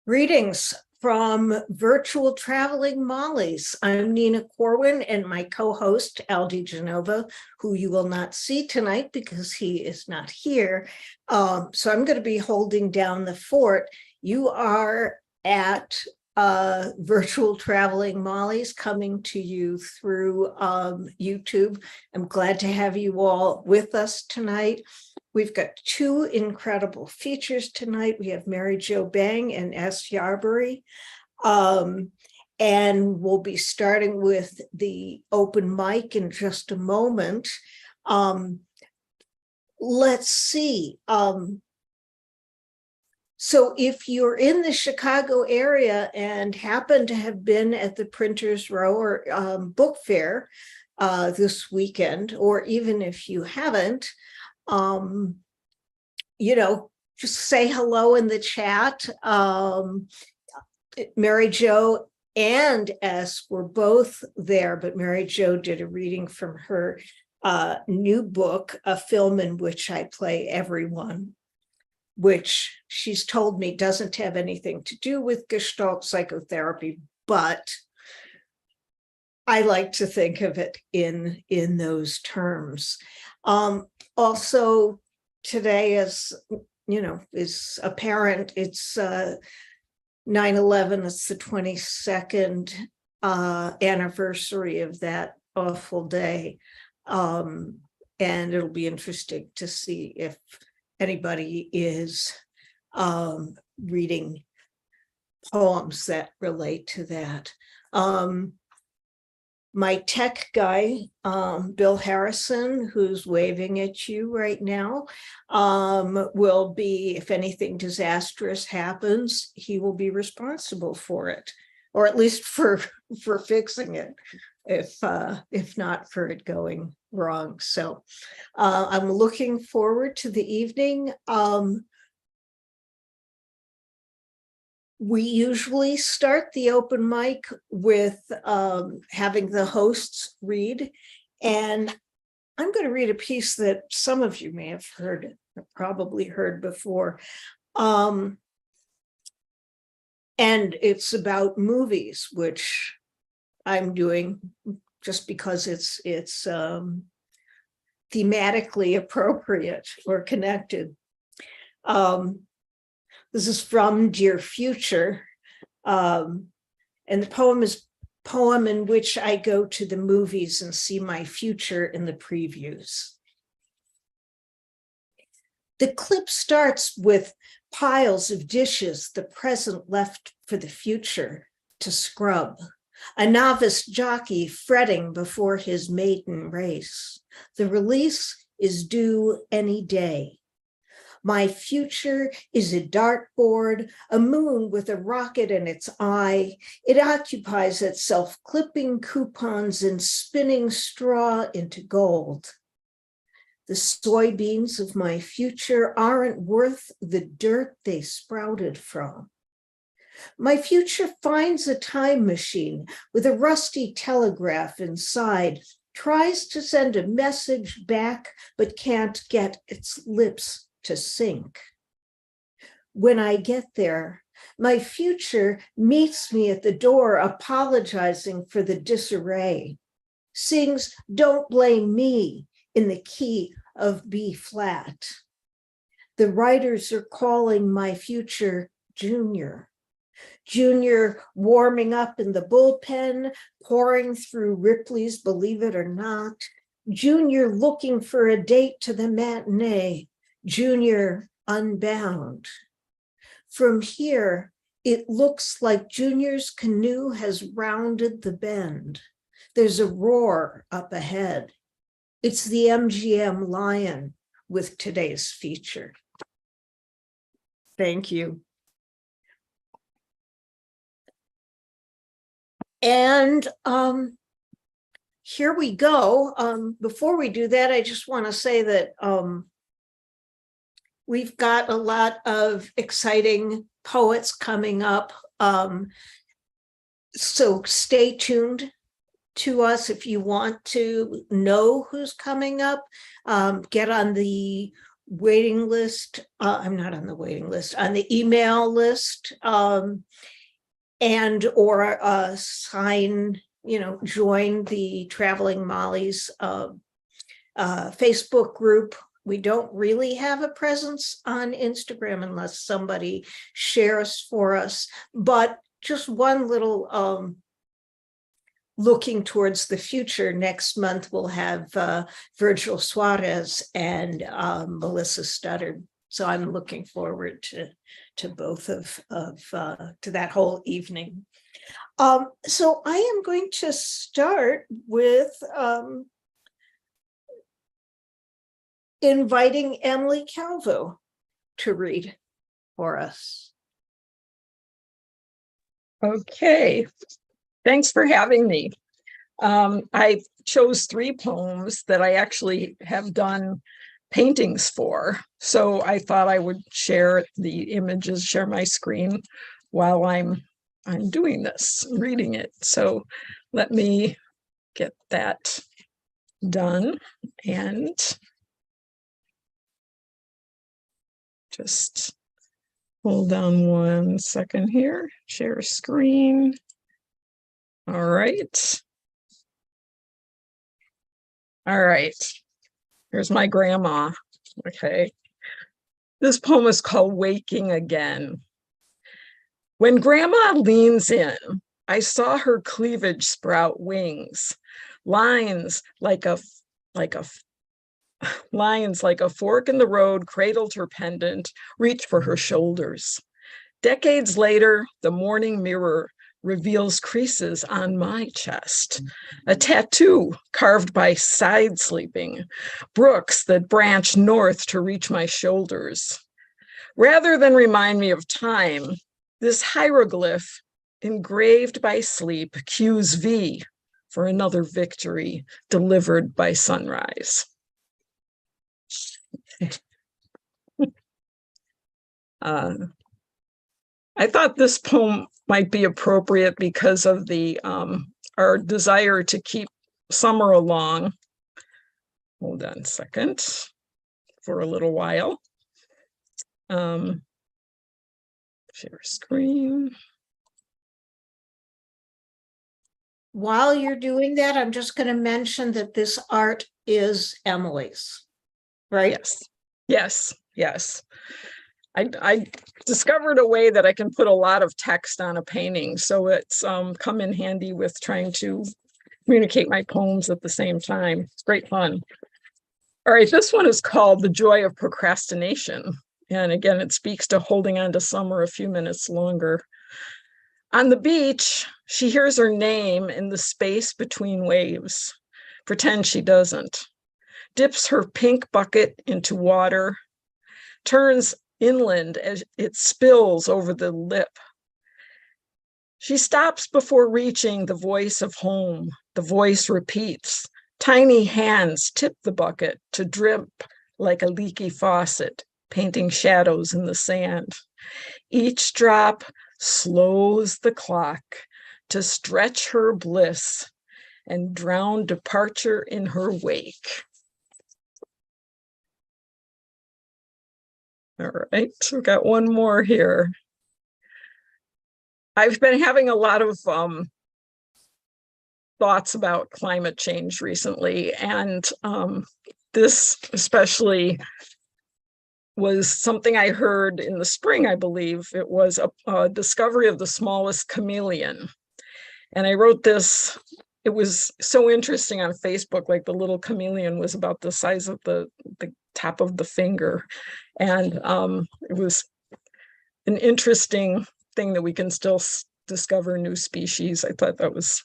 Greetings from Virtual Traveling Mollies. I'm Nina Corwin, and my co-host, Al DiGenova, who you will not see tonight because he is not here. So I'm going to be holding down the fort. You are at Virtual Traveling Mollies, coming to you through YouTube. I'm glad to have you all with us tonight. We've got two incredible features tonight. We have Mary Jo Bang and S. Yarberry. And we'll be starting with the open mic in just a moment. Let's see. So if you're in the Chicago area and happen to have been at the Printers Row or book fair this weekend, or even if you haven't, just say hello in the chat. Mary Jo and S were both there, but Mary Jo did a reading from her new book, A Film in Which I Play Everyone, which she's told me doesn't have anything to do with Gestalt psychotherapy, but I like to think of it in those terms. Also, today, as you know, is apparent, it's 9/11. It's the 22nd anniversary of that awful day. And it'll be interesting to see if anybody is reading poems that relate to that. My tech guy, Bill Harrison, who's waving at you right now, will be, if anything disastrous happens, he will be responsible for it, or at least for fixing it, if not for it going wrong. So I'm looking forward to the evening. We usually start the open mic with having the hosts read, and I'm going to read a piece that some of you may have probably heard before. And it's about movies, which I'm doing just because it's thematically appropriate or connected. This is from Dear Future, and the poem is Poem in Which I Go to the Movies and See My Future in the Previews. The clip starts with piles of dishes the present left for the future to scrub. A novice jockey fretting before his maiden race. The release is due any day. My future is a dartboard, a moon with a rocket in its eye. It occupies itself clipping coupons and spinning straw into gold. The soybeans of my future aren't worth the dirt they sprouted from. My future finds a time machine with a rusty telegraph inside, tries to send a message back, but can't get its lips to sync. When I get there, my future meets me at the door, apologizing for the disarray, sings Don't Blame Me in the key of B flat. The writers are calling my future Junior. Junior warming up in the bullpen, pouring through Ripley's Believe It or Not. Junior looking for a date to the matinee. Junior unbound. From here, it looks like Junior's canoe has rounded the bend. There's a roar up ahead. It's the MGM Lion with today's feature. Thank you. And here we go. Before we do that, I just want to say that we've got a lot of exciting poets coming up. So stay tuned to us if you want to know who's coming up. Get on the waiting list. I'm not on the waiting list, on the email list, and or sign, join the Traveling Molly's Facebook group. We don't really have a presence on Instagram unless somebody shares for us, but just one little looking towards the future. Next month we'll have Virgil Suarez and Melissa Studdard. So I'm looking forward to both to that whole evening. So I am going to start with inviting Emily Calvo to read for us. Okay, thanks for having me. I chose 3 poems that I actually have done paintings for. So I thought I would share the images, share my screen while I'm doing this, reading it. So let me get that done and just hold on 1 second here, share screen. All right. All right. Here's my grandma. Okay. This poem is called Waking Again. When grandma leans in, I saw her cleavage sprout wings, lines like a fork in the road cradled her pendant, reached for her shoulders. Decades later, the morning mirror reveals creases on my chest, a tattoo carved by side sleeping, brooks that branch north to reach my shoulders. Rather than remind me of time, this hieroglyph engraved by sleep cues V for another victory delivered by sunrise. I thought this poem might be appropriate because of the our desire to keep summer along. Hold on a second for a little while. Share screen. While you're doing that, I'm just going to mention that this art is Emily's, right? Yes, yes, yes. I discovered a way that I can put a lot of text on a painting, so it's come in handy with trying to communicate my poems at the same time. It's great fun. All right, this one is called The Joy of Procrastination. And again, it speaks to holding on to summer a few minutes longer. On the beach, she hears her name in the space between waves. Pretend she doesn't. Dips her pink bucket into water, turns inland as it spills over the lip. She stops before reaching the voice of home. The voice repeats. Tiny hands tip the bucket to drip like a leaky faucet, painting shadows in the sand. Each drop slows the clock to stretch her bliss and drown departure in her wake. All right, we've got one more here. I've been having a lot of thoughts about climate change recently, and this especially was something I heard in the spring, I believe. It was a discovery of the smallest chameleon. And I wrote this, it was so interesting on Facebook, like the little chameleon was about the size of the top of the finger. And it was an interesting thing that we can still discover new species. I thought that was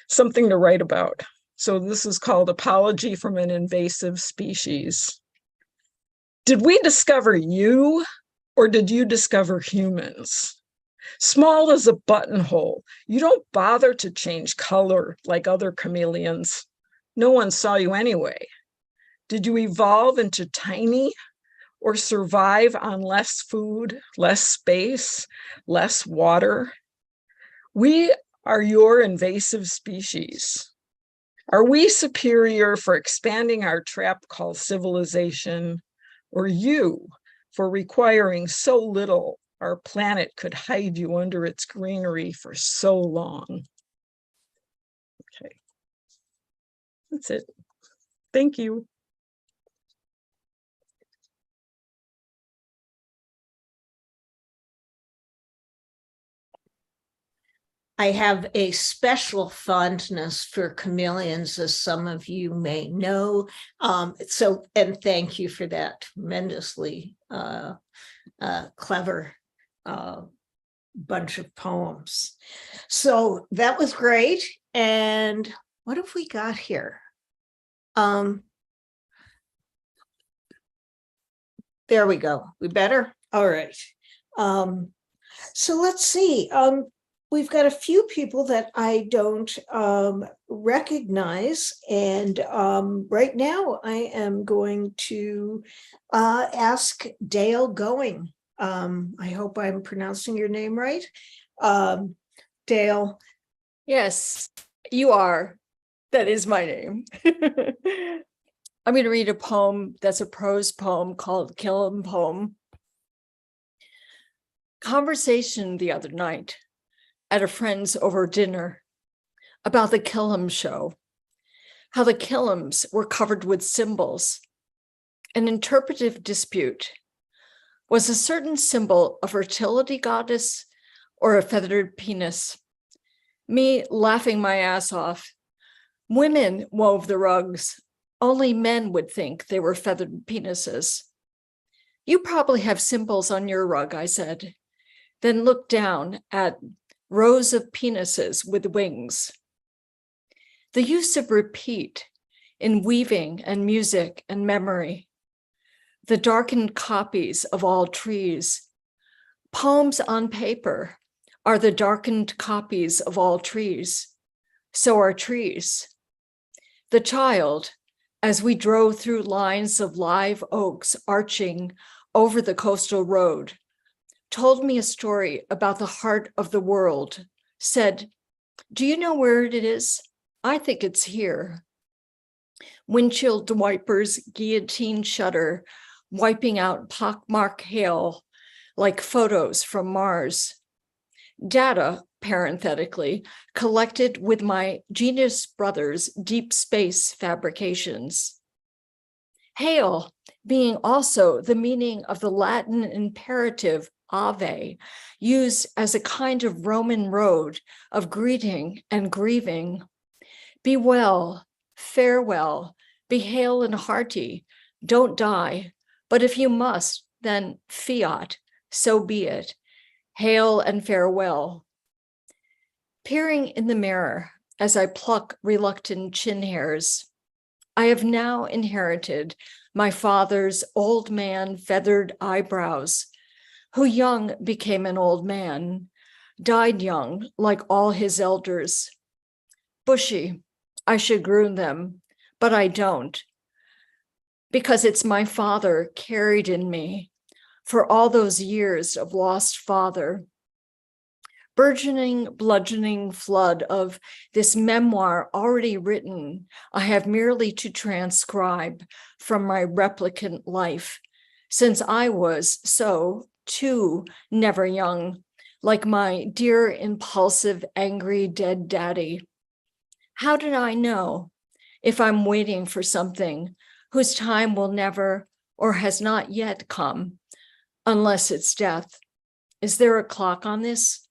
something to write about. So this is called Apology from an Invasive Species. Did we discover you, or did you discover humans? Small as a buttonhole, you don't bother to change color like other chameleons. No one saw you anyway. Did you evolve into tiny, or survive on less food, less space, less water? We are your invasive species. Are we superior for expanding our trap called civilization, or you for requiring so little our planet could hide you under its greenery for so long. Okay, that's it. Thank you. I have a special fondness for chameleons, as some of you may know. And thank you for that tremendously clever bunch of poems. So that was great. And what have we got here? There we go. We better? All right. So let's see. We've got a few people that I don't recognize. And right now I am going to ask Dale Going. I hope I'm pronouncing your name right. Dale. Yes, you are. That is my name. I'm going to read a poem that's a prose poem called Killam Poem. Conversation the other night at a friend's over dinner about the Killam show, how the Killams were covered with symbols. An interpretive dispute. Was a certain symbol a fertility goddess or a feathered penis? Me laughing my ass off. Women wove the rugs. Only men would think they were feathered penises. You probably have symbols on your rug, I said, then looked down at rows of penises with wings. The use of repeat in weaving and music and memory. The darkened copies of all trees. Poems on paper are the darkened copies of all trees. So are trees. The child, as we drove through lines of live oaks arching over the coastal road, told me a story about the heart of the world, said, "Do you know where it is? I think it's here." Windshield wipers, guillotine shutter, wiping out pockmark hail like photos from Mars. Data, parenthetically, collected with my Genius Brothers deep space fabrications. Hail being also the meaning of the Latin imperative ave, used as a kind of Roman road of greeting and grieving. Be well, farewell, be hale and hearty, don't die, but if you must, then fiat, so be it. Hail and farewell. Peering in the mirror as I pluck reluctant chin hairs, I have now inherited my father's old man feathered eyebrows, who young became an old man, died young like all his elders. Bushy, I should groom them, but I don't, because it's my father carried in me for all those years of lost father. Burgeoning, bludgeoning flood of this memoir already written, I have merely to transcribe from my replicant life, since I was so, too, never young, like my dear, impulsive, angry, dead daddy. How did I know if I'm waiting for something whose time will never or has not yet come, unless it's death? Is there a clock on this?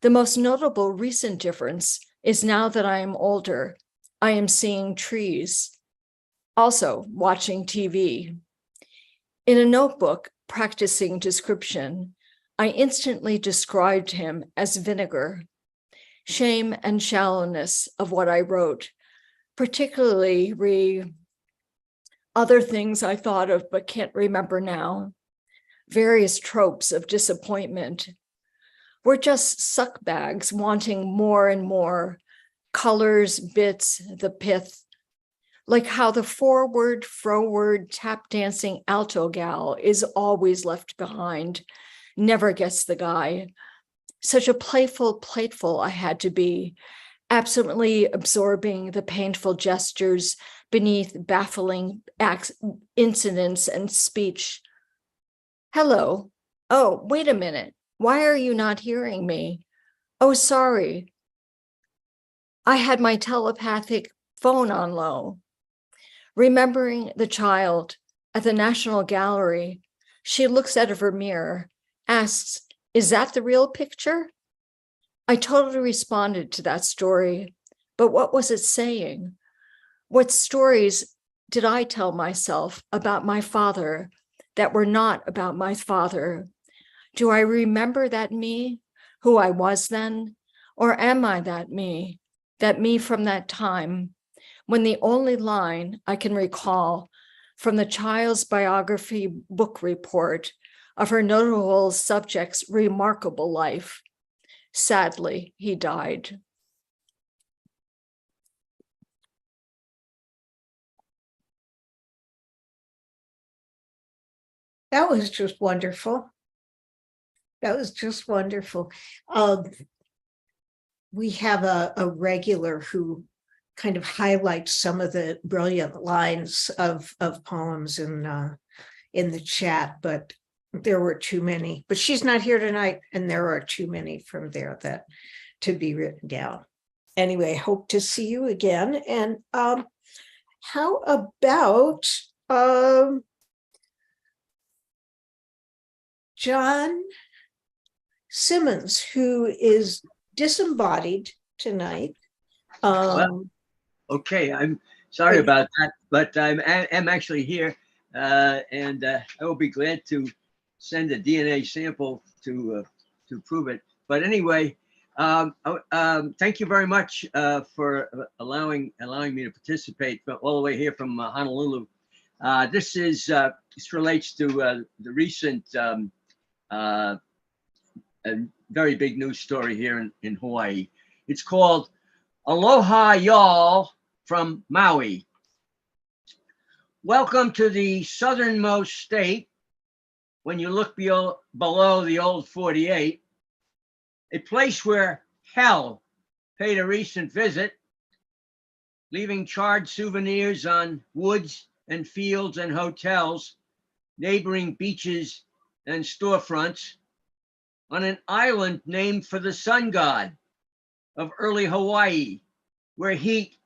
The most notable recent difference is now that I am older, I am seeing trees, also watching TV. In a notebook practicing description, I instantly described him as vinegar. Shame and shallowness of what I wrote, particularly other things I thought of but can't remember now, various tropes of disappointment. We're just suck bags wanting more and more, colors, bits, the pith, like how the forward, froward, tap dancing alto gal is always left behind, never gets the guy. Such a plateful I had to be, absolutely absorbing the painful gestures beneath baffling incidents and speech. Hello. Oh, wait a minute. Why are you not hearing me? Oh, sorry. I had my telepathic phone on low. Remembering the child at the National Gallery, she looks out of her mirror, asks, "Is that the real picture?" I totally responded to that story, but what was it saying? What stories did I tell myself about my father that were not about my father? Do I remember that me, who I was then? Or am I that me from that time, when the only line I can recall from the child's biography book report of her notable subject's remarkable life? Sadly, he died. That was just wonderful. That was just wonderful. We have a regular who kind of highlights some of the brilliant lines of poems in the chat, but there were too many. But she's not here tonight, and there are too many from there that to be written down. Anyway, hope to see you again. And how about John Simmons, who is disembodied tonight? Well, okay, I'm sorry about that, but I'm actually here, and I will be glad to send a DNA sample to prove it. But anyway, thank you very much for allowing me to participate all the way here from Honolulu. This relates to the recent a very big news story here in Hawaii. It's called Aloha Y'all from Maui. Welcome to the southernmost state when you look below the old 48, a place where hell paid a recent visit, leaving charred souvenirs on woods and fields and hotels, neighboring beaches and storefronts, on an island named for the sun god of early Hawaii, where heat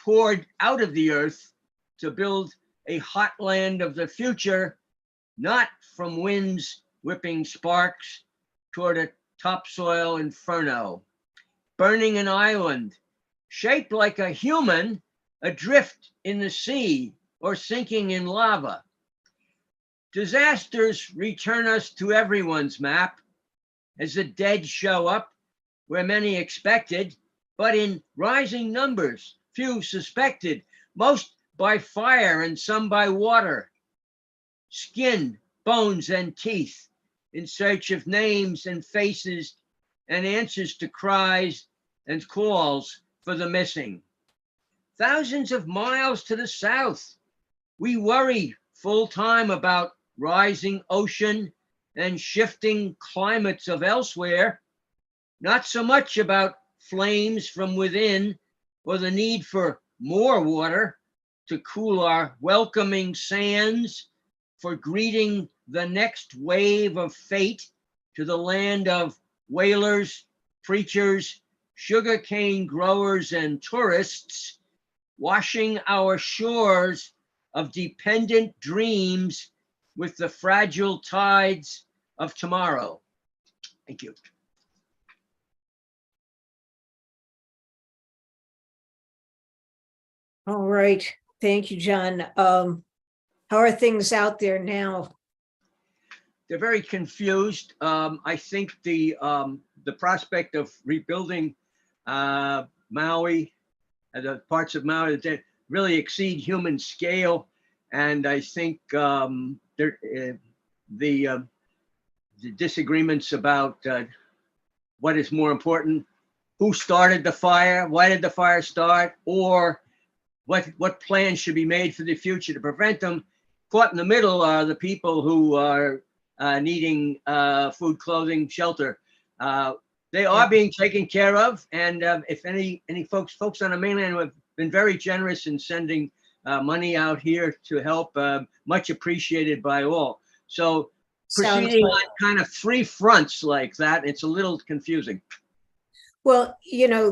poured out of the earth to build a hot land of the future, not from winds whipping sparks toward a topsoil inferno. Burning an island shaped like a human, adrift in the sea or sinking in lava. Disasters return us to everyone's map as the dead show up where many expected, but in rising numbers, few suspected, most by fire and some by water. Skin, bones, and teeth in search of names and faces and answers to cries and calls for the missing. Thousands of miles to the south, we worry full time about rising ocean and shifting climates of elsewhere, not so much about flames from within or the need for more water to cool our welcoming sands, for greeting the next wave of fate to the land of whalers, preachers, sugarcane growers, and tourists, washing our shores of dependent dreams with the fragile tides of tomorrow. Thank you. All right. Thank you, John. How are things out there now? They're very confused. I think the prospect of rebuilding Maui, the parts of Maui that really exceed human scale, and I think the disagreements about what is more important, who started the fire, why did the fire start, or what plans should be made for the future to prevent them. Caught in the middle are the people who are needing food, clothing, shelter. They are being taken care of, and if any folks on the mainland have been very generous in sending money out here to help, much appreciated by all. So Sounds proceeding like- on kind of three fronts like that, it's a little confusing. Well,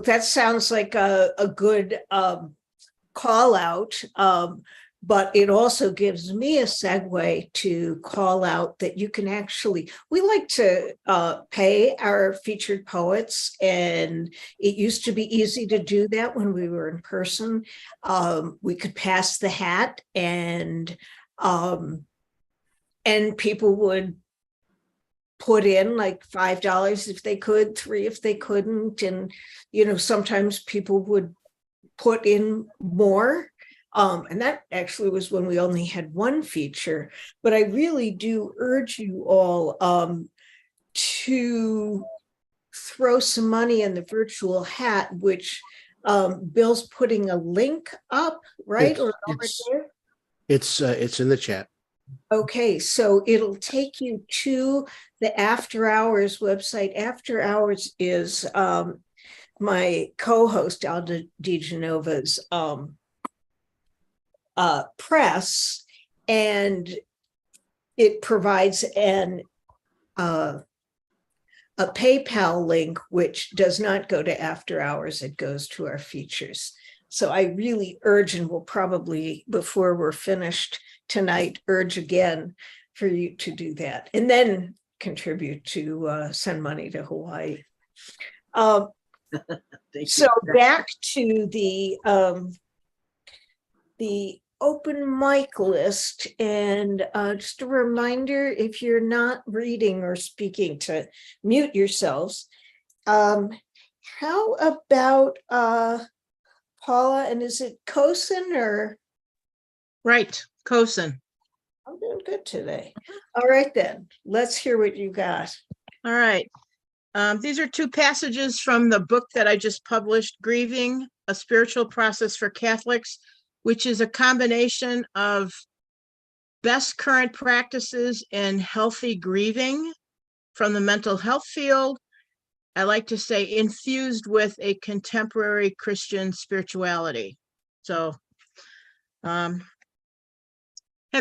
that sounds like a good call out, but it also gives me a segue to call out that you can actually, we like to pay our featured poets, and it used to be easy to do that when we were in person. We could pass the hat, and people would put in like $5 if they could, $3 if they couldn't, and sometimes people would put in more. And that actually was when we only had one feature. But I really do urge you all to throw some money in the virtual hat, which Bill's putting a link up, right? Or over there? It's in the chat. Okay, so it'll take you to the After Hours website. After Hours is my co-host Alda DiGenova's press, and it provides a PayPal link, which does not go to After Hours, it goes to our features. So I really urge, and will probably, before we're finished tonight, urge again for you to do that, and then contribute to send money to Hawaii. So back to the open mic list, and just a reminder, if you're not reading or speaking, to mute yourselves. How about Paula, and is it Cosin or? Right, Cosin. I'm doing good today. All right, then, let's hear what you got. All right. These are two passages from the book that I just published, Grieving, A Spiritual Process for Catholics, which is a combination of best current practices in healthy grieving from the mental health field. I like to say infused with a contemporary Christian spirituality. So, have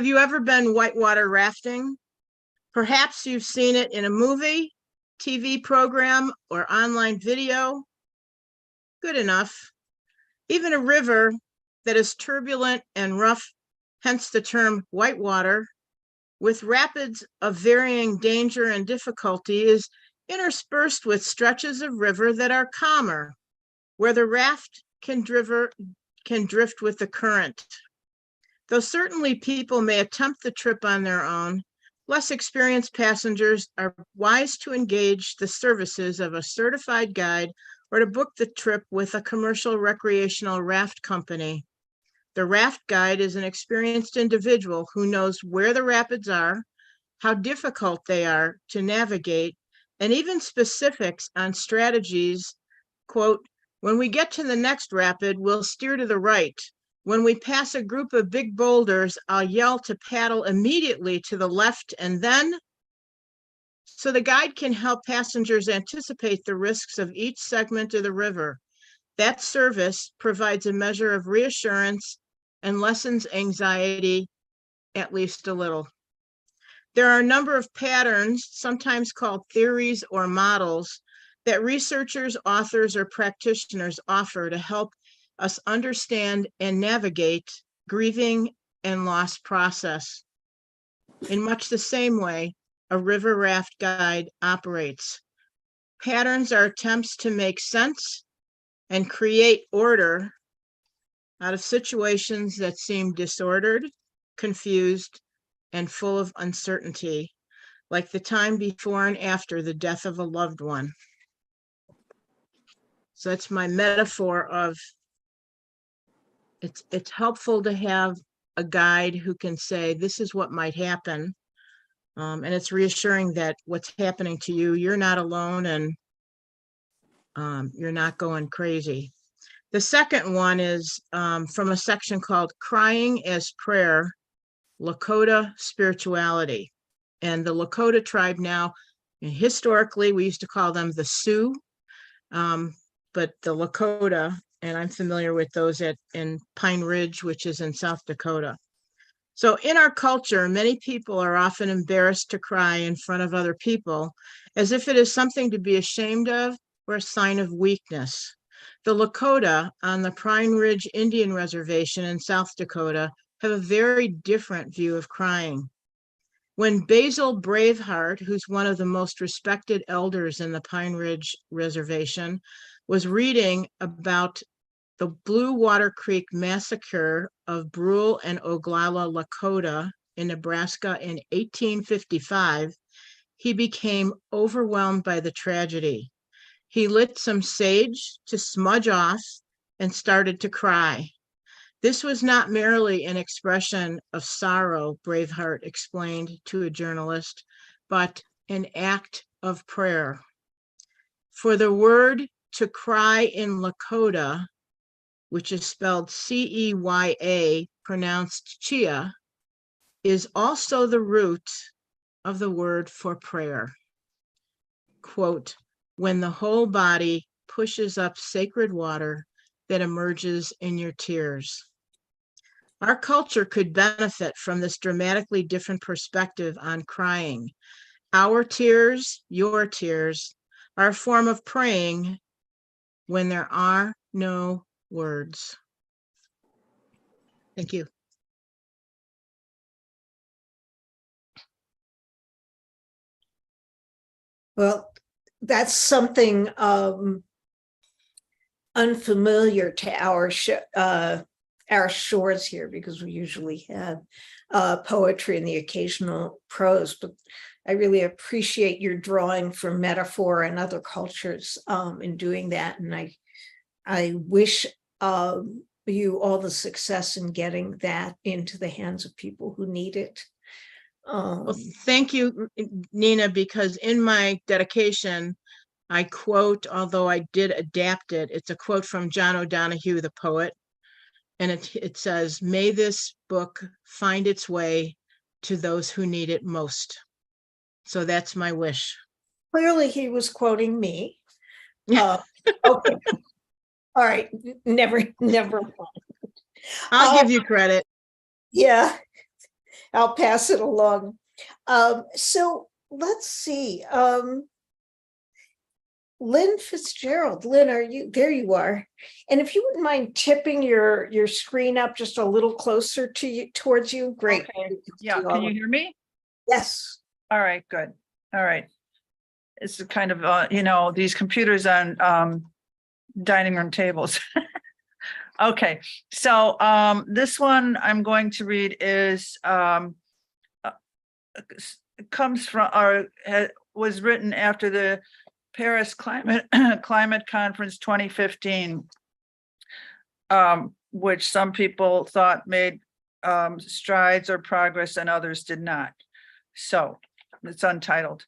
you ever been whitewater rafting? Perhaps you've seen it in a movie, TV program, or online video. Good enough. Even a river that is turbulent and rough, hence the term whitewater, with rapids of varying danger and difficulty, is interspersed with stretches of river that are calmer, where the raft can drift with the current. Though certainly people may attempt the trip on their own, less experienced passengers are wise to engage the services of a certified guide or to book the trip with a commercial recreational raft company. The raft guide is an experienced individual who knows where the rapids are, how difficult they are to navigate, and even specifics on strategies. Quote, "When we get to the next rapid, we'll steer to the right. When we pass a group of big boulders, I'll yell to paddle immediately to the left, and then..." So the guide can help passengers anticipate the risks of each segment of the river. That service provides a measure of reassurance and lessens anxiety, at least a little. There are a number of patterns, sometimes called theories or models, that researchers, authors, or practitioners offer to help us understand and navigate grieving and loss process. In much the same way, a river raft guide operates. Patterns are attempts to make sense and create order out of situations that seem disordered, confused, and full of uncertainty, like the time before and after the death of a loved one. So that's my metaphor of it's helpful to have a guide who can say, this is what might happen. And it's reassuring that what's happening to you, you're not alone, and you're not going crazy. The second one is from a section called Crying as Prayer, Lakota Spirituality. And the Lakota tribe now, historically, we used to call them the Sioux, but the Lakota, and I'm familiar with those in Pine Ridge, which is in South Dakota. So in our culture, many people are often embarrassed to cry in front of other people, as if it is something to be ashamed of or a sign of weakness. The Lakota on the Pine Ridge Indian Reservation in South Dakota have a very different view of crying. When Basil Braveheart, who's one of the most respected elders in the Pine Ridge Reservation, was reading about the Blue Water Creek massacre of Brule and Oglala Lakota in Nebraska in 1855, he became overwhelmed by the tragedy. He lit some sage to smudge off and started to cry. This was not merely an expression of sorrow, Braveheart explained to a journalist, but an act of prayer. For the word to cry in Lakota, which is spelled C-E-Y-A, pronounced chia, is also the root of the word for prayer. Quote, when the whole body pushes up sacred water that emerges in your tears. Our culture could benefit from this dramatically different perspective on crying. Our tears, your tears, are a form of praying when there are no words. Thank you. Well, that's something unfamiliar to our shores here, because we usually have poetry and the occasional prose, but I really appreciate your drawing from metaphor and other cultures in doing that. And I wish you all the success in getting that into the hands of people who need it. Well, thank you, Nina, because in my dedication, I quote, although I did adapt it, it's a quote from John O'Donohue, the poet. And it says, may this book find its way to those who need it most. So that's my wish. Clearly he was quoting me. Okay. All right. Never mind. I'll give you credit. Yeah, I'll pass it along. So let's see. Lynn Fitzgerald. Lynn, there you are. And if you wouldn't mind tipping your screen up just a little closer to you, towards you, great. Okay. Yeah, can you hear me? Yes. All right, good. All right. It's kind of, these computers on dining room tables. Okay, so this one I'm going to read is comes from or was written after the Paris Climate Conference 2015, which some people thought made strides or progress and others did not. So it's untitled.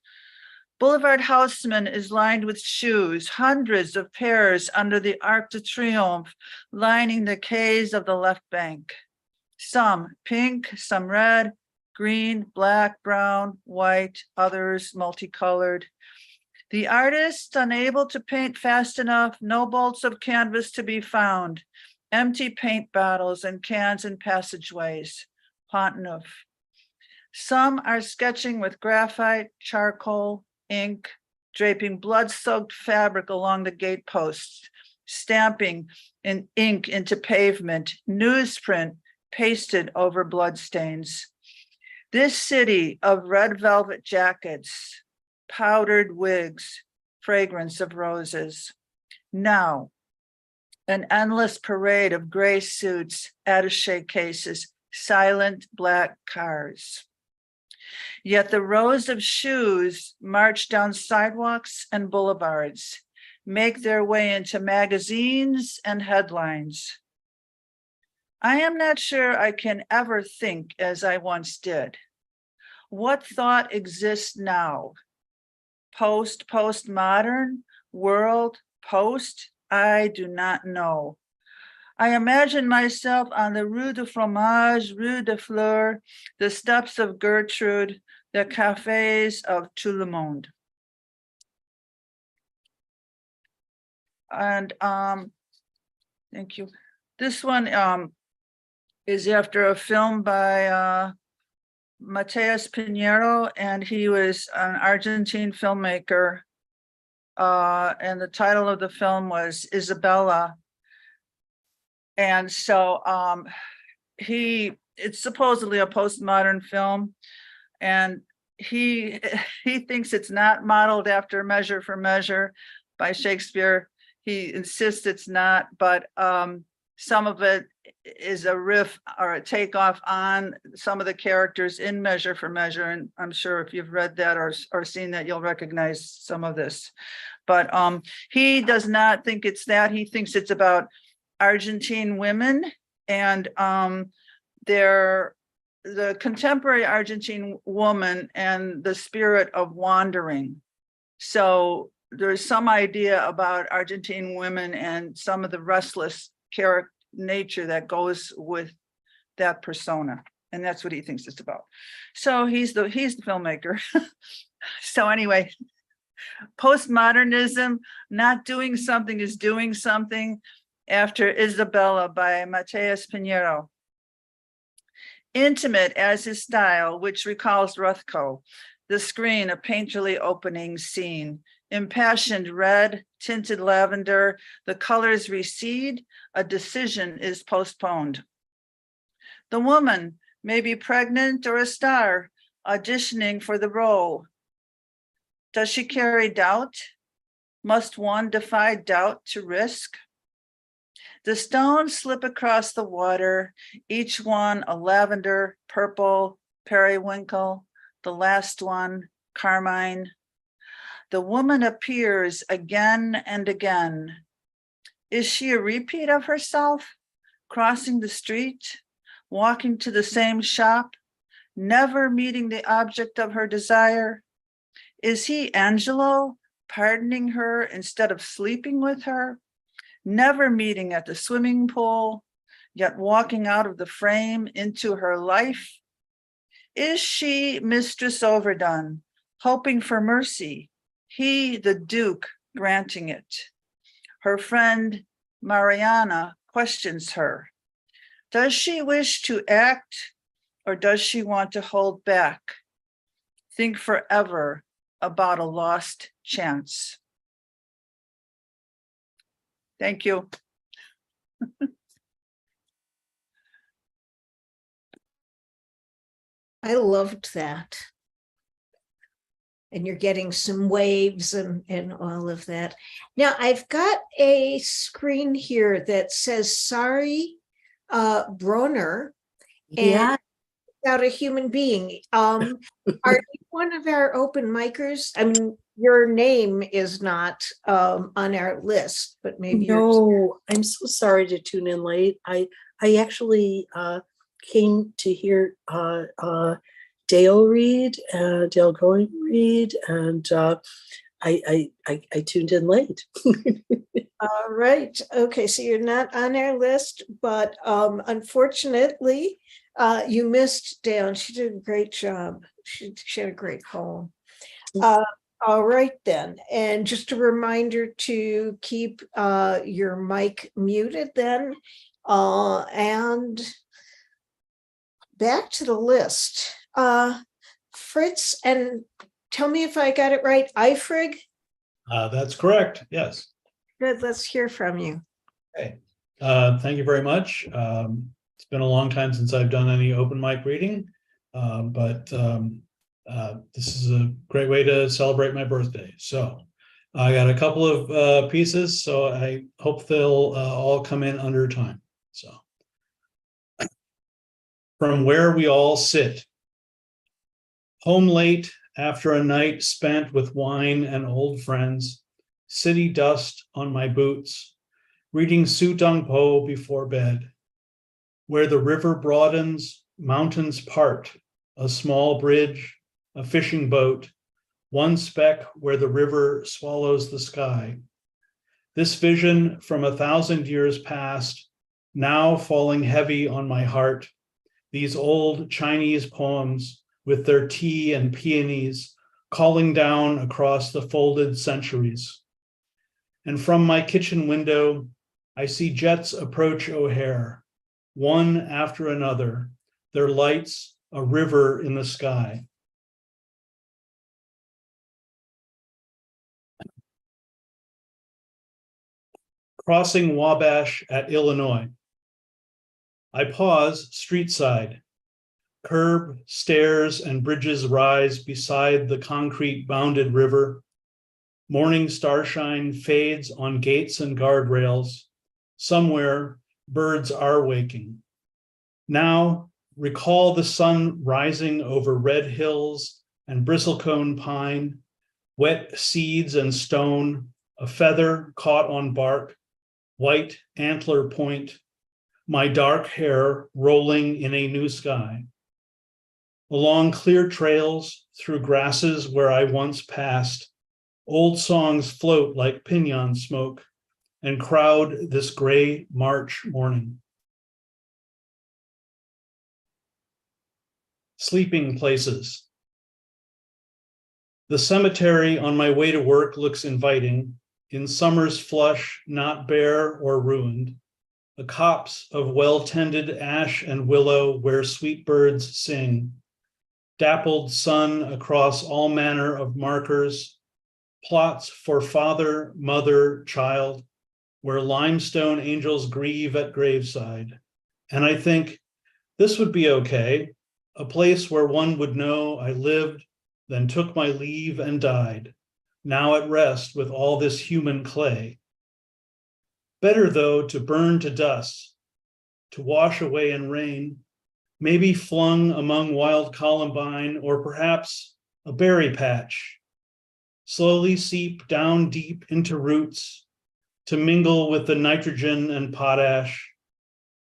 Boulevard Haussmann is lined with shoes, hundreds of pairs under the Arc de Triomphe, lining the quays of the left bank. Some pink, some red, green, black, brown, white, others multicolored. The artists unable to paint fast enough, no bolts of canvas to be found, empty paint bottles and cans in passageways. Pont-Neuf. Some are sketching with graphite, charcoal, ink, draping blood-soaked fabric along the gateposts, stamping in ink into pavement, newsprint pasted over bloodstains. This city of red velvet jackets, powdered wigs, fragrance of roses. Now, an endless parade of gray suits, attaché cases, silent black cars. Yet the rows of shoes march down sidewalks and boulevards, make their way into magazines and headlines. I am not sure I can ever think as I once did. What thought exists now? Postmodern, world, post? I do not know. I imagine myself on the Rue de Fromage, Rue de Fleur, the steps of Gertrude, the cafes of Tout le Monde. And Thank you. This one is after a film by Mateus Pinheiro, and he was an Argentine filmmaker. And the title of the film was Isabella. And so it's supposedly a postmodern film, and he thinks it's not modeled after Measure for Measure by Shakespeare. He insists it's not, but some of it is a riff or a takeoff on some of the characters in Measure for Measure. And I'm sure if you've read that or seen that, you'll recognize some of this. But he does not think it's that. He thinks it's about Argentine women and the contemporary Argentine woman and the spirit of wandering. So there's some idea about Argentine women and some of the restless character nature that goes with that persona. And that's what he thinks it's about. So he's the filmmaker. So anyway, postmodernism, not doing something is doing something, after Isabella by Mateus Pinheiro. Intimate as his style, which recalls Rothko, the screen, a painterly opening scene, impassioned red, tinted lavender, the colors recede, a decision is postponed. The woman may be pregnant or a star, auditioning for the role. Does she carry doubt? Must one defy doubt to risk? The stones slip across the water, each one a lavender, purple, periwinkle, the last one, carmine. The woman appears again and again. Is she a repeat of herself, crossing the street, walking to the same shop, never meeting the object of her desire? Is he Angelo, pardoning her instead of sleeping with her? Never meeting at the swimming pool, yet walking out of the frame into her life? Is she Mistress Overdone, hoping for mercy, he the Duke granting it? Her friend Mariana questions her. Does she wish to act, or does she want to hold back? Think forever about a lost chance. Thank you. I loved that. And you're getting some waves and all of that. Now I've got a screen here that says, sorry, Bronner, and Yeah, without a human being. Are you one of our open micers? I mean, your name is not on our list, but maybe you're. no, I'm so sorry to tune in late. I actually came to hear Dale read, Dale Going read, and I tuned in late. All right. Okay, so you're not on our list, but unfortunately, you missed Dale. She did a great job. She had a great poem. All right then, and just a reminder to keep your mic muted then, and back to the list. Fritz, and tell me if I got it right, Eifrig? That's correct, yes. Good, let's hear from you. Okay, thank you very much. It's been a long time since I've done any open mic reading, but this is a great way to celebrate my birthday. So I got a couple of pieces, so I hope they'll all come in under time. So, from where we all sit, home late after a night spent with wine and old friends, city dust on my boots, reading Su Dong Po before bed, where the river broadens, mountains part, a small bridge, a fishing boat, one speck where the river swallows the sky. This vision from 1,000 years past, now falling heavy on my heart, these old Chinese poems with their tea and peonies calling down across the folded centuries. And from my kitchen window, I see jets approach O'Hare, one after another, their lights a river in the sky. Crossing Wabash at Illinois. I pause street side. Curb, stairs, and bridges rise beside the concrete bounded river. Morning starshine fades on gates and guardrails. Somewhere, birds are waking. Now, recall the sun rising over red hills and bristlecone pine, wet seeds and stone, a feather caught on bark, white antler point, my dark hair rolling in a new sky. Along clear trails, through grasses where I once passed, old songs float like pinon smoke and crowd this gray March morning. Sleeping places. The cemetery on my way to work looks inviting, in summer's flush, not bare or ruined, a copse of well-tended ash and willow where sweet birds sing, dappled sun across all manner of markers, plots for father, mother, child, where limestone angels grieve at graveside. And I think this would be okay, a place where one would know I lived, then took my leave and died, now at rest with all this human clay. Better, though, to burn to dust, to wash away in rain, maybe flung among wild columbine or perhaps a berry patch, slowly seep down deep into roots to mingle with the nitrogen and potash,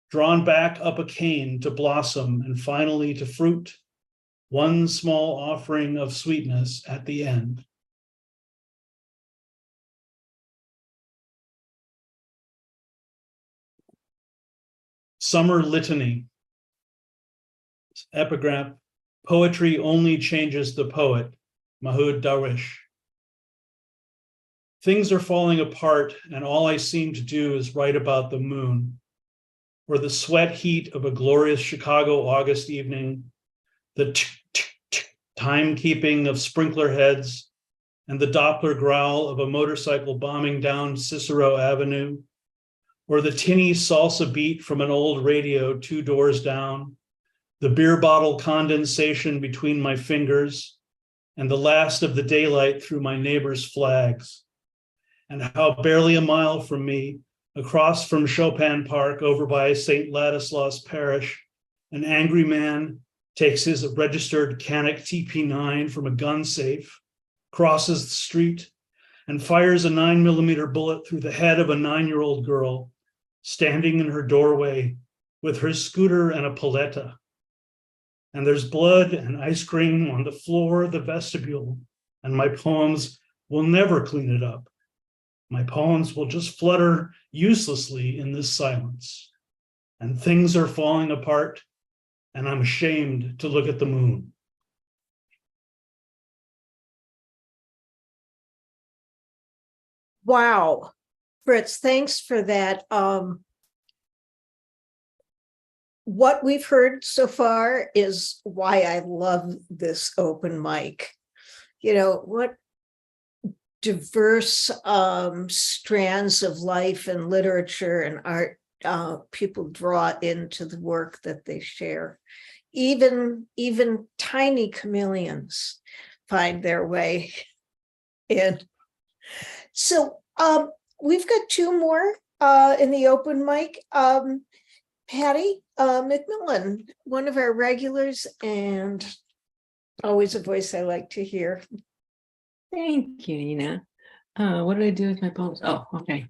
drawn back up a cane to blossom and finally to fruit, one small offering of sweetness at the end. Summer Litany. Epigraph, poetry only changes the poet, Mahood Darwish. Things are falling apart and all I seem to do is write about the moon, or the sweat heat of a glorious Chicago August evening, the timekeeping of sprinkler heads, and the Doppler growl of a motorcycle bombing down Cicero Avenue, or the tinny salsa beat from an old radio 2 doors down, the beer bottle condensation between my fingers, and the last of the daylight through my neighbor's flags, and how barely a mile from me, across from Chopin Park over by St. Ladislaus Parish, an angry man takes his registered Canik TP9 from a gun safe, crosses the street, and fires a 9mm bullet through the head of a 9-year-old girl standing in her doorway with her scooter and a paletta. And there's blood and ice cream on the floor of the vestibule, and my poems will never clean it up. My poems will just flutter uselessly in this silence. And things are falling apart, and I'm ashamed to look at the moon. Wow. Fritz, thanks for that. What we've heard so far is why I love this open mic. You know, what diverse strands of life and literature and art people draw into the work that they share. Even tiny chameleons find their way in. So we've got 2 more in the open mic. Patty McMillan, one of our regulars and always a voice I like to hear. Thank you, Nina. What did I do with my poems? Oh, okay.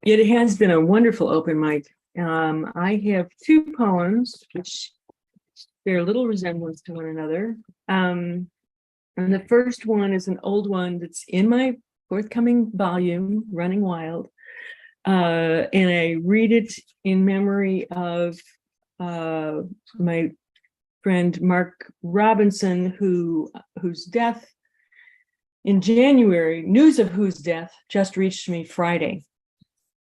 It has been a wonderful open mic. I have 2 poems, which bear little resemblance to one another. And the first one is an old one that's in my forthcoming volume, Running Wild. And I read it in memory of my friend Mark Robinson, whose death In January, news of whose death just reached me Friday.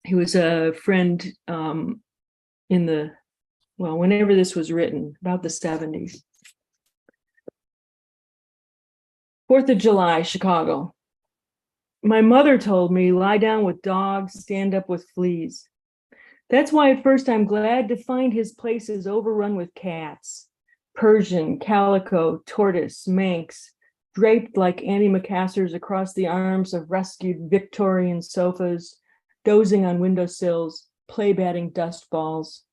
He was a friend in the, well, whenever this was written, about the 70s. 4th of July, Chicago. My mother told me, lie down with dogs, stand up with fleas. That's why at first I'm glad to find his place is overrun with cats. Persian, calico, tortoise, Manx, draped like antimacassars across the arms of rescued Victorian sofas, dozing on windowsills, play-batting dust balls.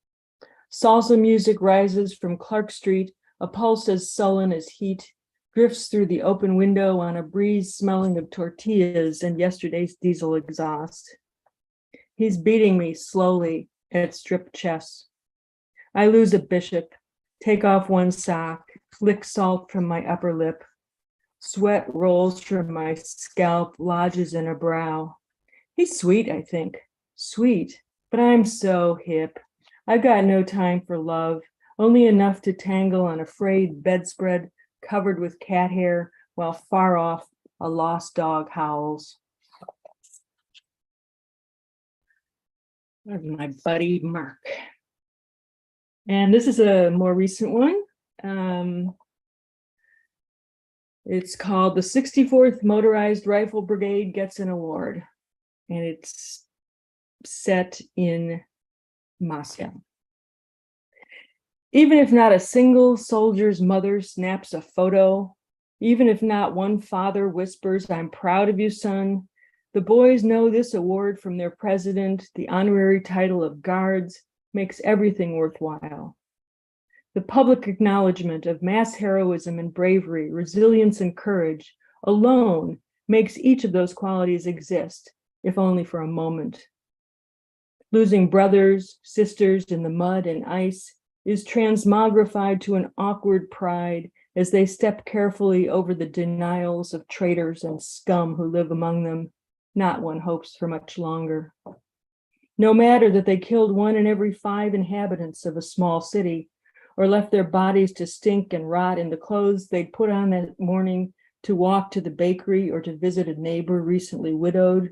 Salsa music rises from Clark Street, a pulse as sullen as heat, drifts through the open window on a breeze smelling of tortillas and yesterday's diesel exhaust. He's beating me slowly at stripped chess. I lose a bishop, take off one sock, flick salt from my upper lip. Sweat rolls from my scalp, lodges in a brow. He's sweet, I think. Sweet, but I'm so hip. I've got no time for love, only enough to tangle on a frayed bedspread covered with cat hair while far off a lost dog howls. My buddy Mark. And this is a more recent one. It's called The 64th Motorized Rifle Brigade Gets an Award. And it's set in Moscow. Even if not a single soldier's mother snaps a photo, even if not one father whispers, I'm proud of you, son, the boys know this award from their president, the honorary title of guards, makes everything worthwhile. The public acknowledgement of mass heroism and bravery, resilience and courage alone makes each of those qualities exist, if only for a moment. Losing brothers, sisters in the mud and ice is transmogrified to an awkward pride as they step carefully over the denials of traitors and scum who live among them. Not one hopes for much longer. No matter that they killed 1 in every 5 inhabitants of a small city, or left their bodies to stink and rot in the clothes they'd put on that morning to walk to the bakery or to visit a neighbor recently widowed.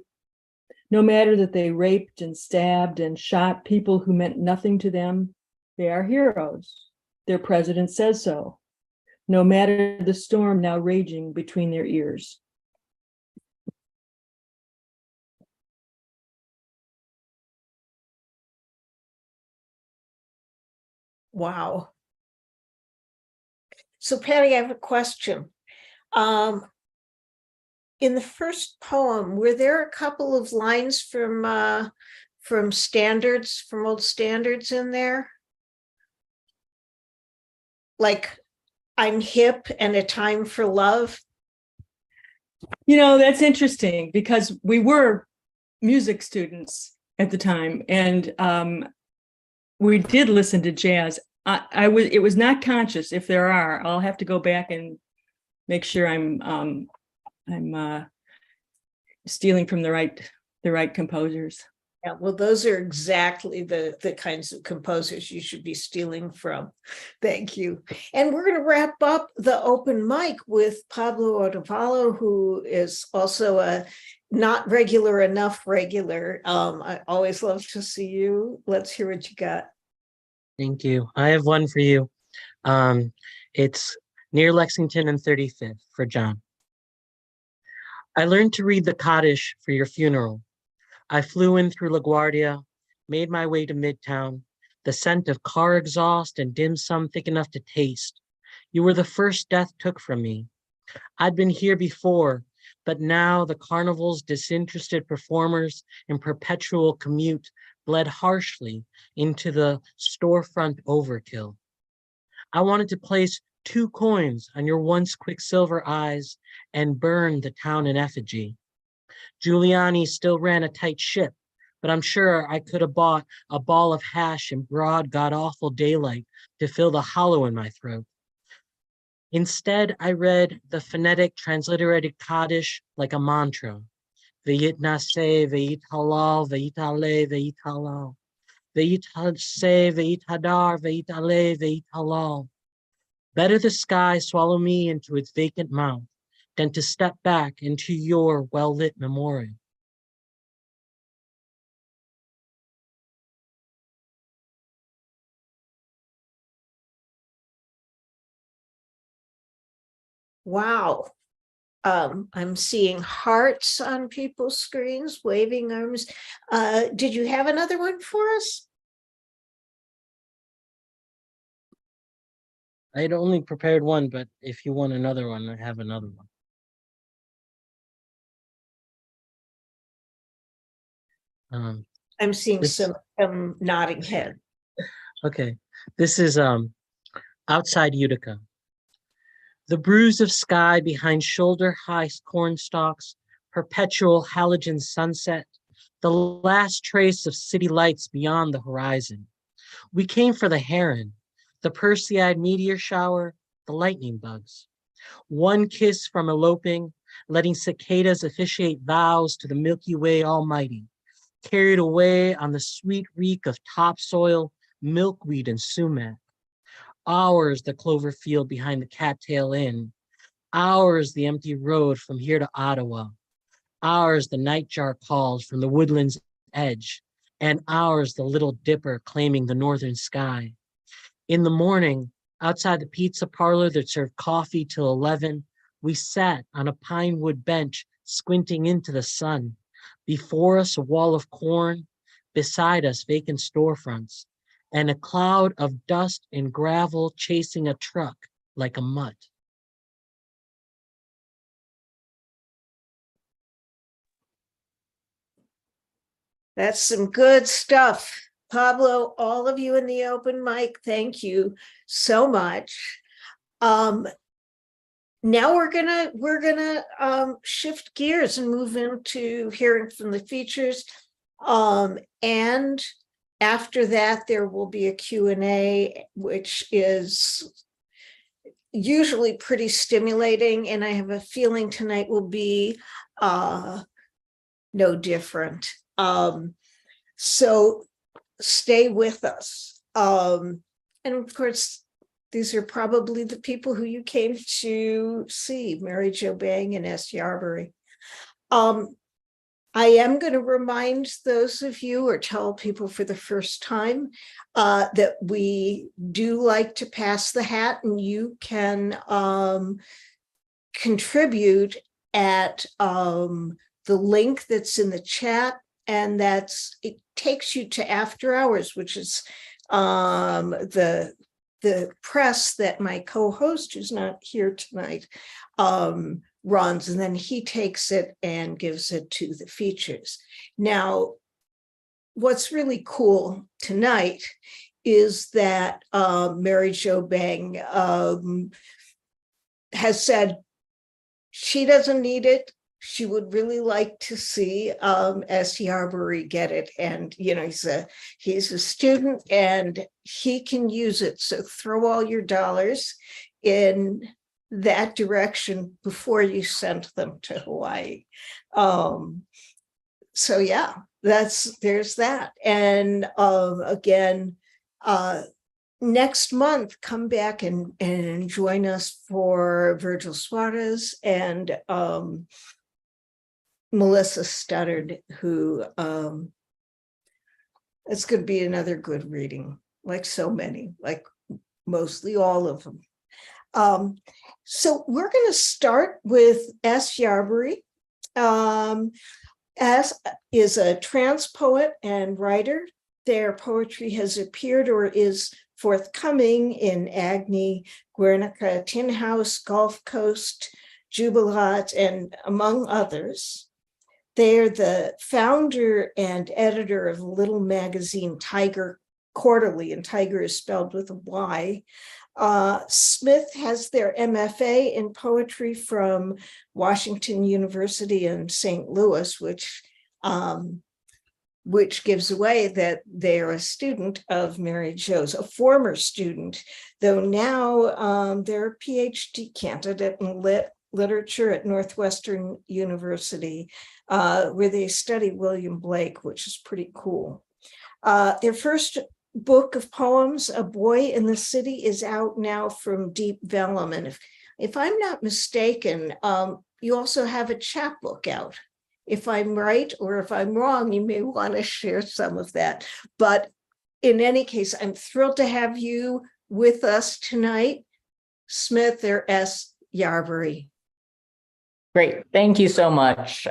No matter that they raped and stabbed and shot people who meant nothing to them, they are heroes. Their president says so. No matter the storm now raging between their ears. Wow. So Patty, I have a question. In the first poem, were there a couple of lines from standards, from old standards in there? Like, I'm hip and a time for love? You know, that's interesting because we were music students at the time, and we did listen to jazz. It was not conscious. If there are, I'll have to go back and make sure I'm stealing from the right composers. Yeah, well, those are exactly the kinds of composers you should be stealing from. Thank you. And we're going to wrap up the open mic with Pablo Otavalo, who is also a not regular enough regular. I always love to see you. Let's hear what you got. Thank you. I have one for you. It's near Lexington and 35th for John. I learned to read the Kaddish for your funeral. I flew in through LaGuardia, made my way to Midtown, the scent of car exhaust and dim sum thick enough to taste. You were the first death took from me. I'd been here before, but now the carnival's disinterested performers and perpetual commute bled harshly into the storefront overkill. I wanted to place 2 coins on your once quicksilver eyes and burn the town in effigy. Giuliani still ran a tight ship, but I'm sure I could have bought a ball of hash in broad, god-awful daylight to fill the hollow in my throat. Instead, I read the phonetic transliterated Kaddish like a mantra. Ve'yit naseh, ve'yit halal, ve'yit aleh, ve'yit halal. Ve'yit haseh, ve'yit hadar, ve'yit aleh, ve'yit halal. Better the sky swallow me into its vacant mouth than to step back into your well-lit memorial. Wow. I'm seeing hearts on people's screens, waving arms. Did you have another one for us? I had only prepared one, but if you want another one, I have another one. I'm seeing This- some nodding head. Okay, this is outside Utica. The bruise of sky behind shoulder-high corn stalks, perpetual halogen sunset, the last trace of city lights beyond the horizon. We came for the heron, the Perseid meteor shower, the lightning bugs. One kiss from eloping, letting cicadas officiate vows to the Milky Way Almighty, carried away on the sweet reek of topsoil, milkweed, and sumac. Ours the clover field behind the Cattail Inn. Ours the empty road from here to Ottawa. Ours the nightjar calls from the woodland's edge. And ours the Little Dipper claiming the northern sky. In the morning, outside the pizza parlor that served coffee till 11, we sat on a pine wood bench squinting into the sun. Before us a wall of corn, beside us vacant storefronts, and a cloud of dust and gravel chasing a truck like a mutt. That's some good stuff. Pablo, all of you in the open mic, thank you so much. Now we're gonna shift gears and move into hearing from the features. And after that, there will be a Q&A, which is usually pretty stimulating. And I have a feeling tonight will be no different. So stay with us. And of course, these are probably the people who you came to see, Mary Jo Bang and S. Yarberry. I am going to remind those of you, or tell people for the first time, that we do like to pass the hat, and you can contribute at the link that's in the chat, and it takes you to After Hours, which is the press that my co-host, who's not here tonight, runs, and then he takes it and gives it to the features. Now, what's really cool tonight is that Mary Jo Bang has said she doesn't need it. She would really like to see S. Yarberry get it. And, you know, he's a student and he can use it. So throw all your dollars in that direction before you send them to Hawaii. So yeah, there's that. And again, next month, come back and join us for Virgil Suarez and Melissa Studdard, who it's going to be another good reading, like so many, like mostly all of them. So we're going to start with S. Yarberry. S is a trans poet and writer. Their poetry has appeared or is forthcoming in Agni, Guernica, Tin House, Gulf Coast, Jubilat, and among others. They're the founder and editor of the little magazine Tiger Quarterly, and Tiger is spelled with a Y. Smith has their MFA in poetry from Washington University in St. Louis, which gives away that they're a student of Mary Jo's, a former student, though now they're a PhD candidate in literature at Northwestern University, where they study William Blake, which is pretty cool. Their first book of poems, A Boy in the City, is out now from Deep Vellum. And if I'm not mistaken, you also have a chapbook out. If I'm right or if I'm wrong, you may want to share some of that. But in any case, I'm thrilled to have you with us tonight. Smith or S. Yarberry. Great. Thank you so much.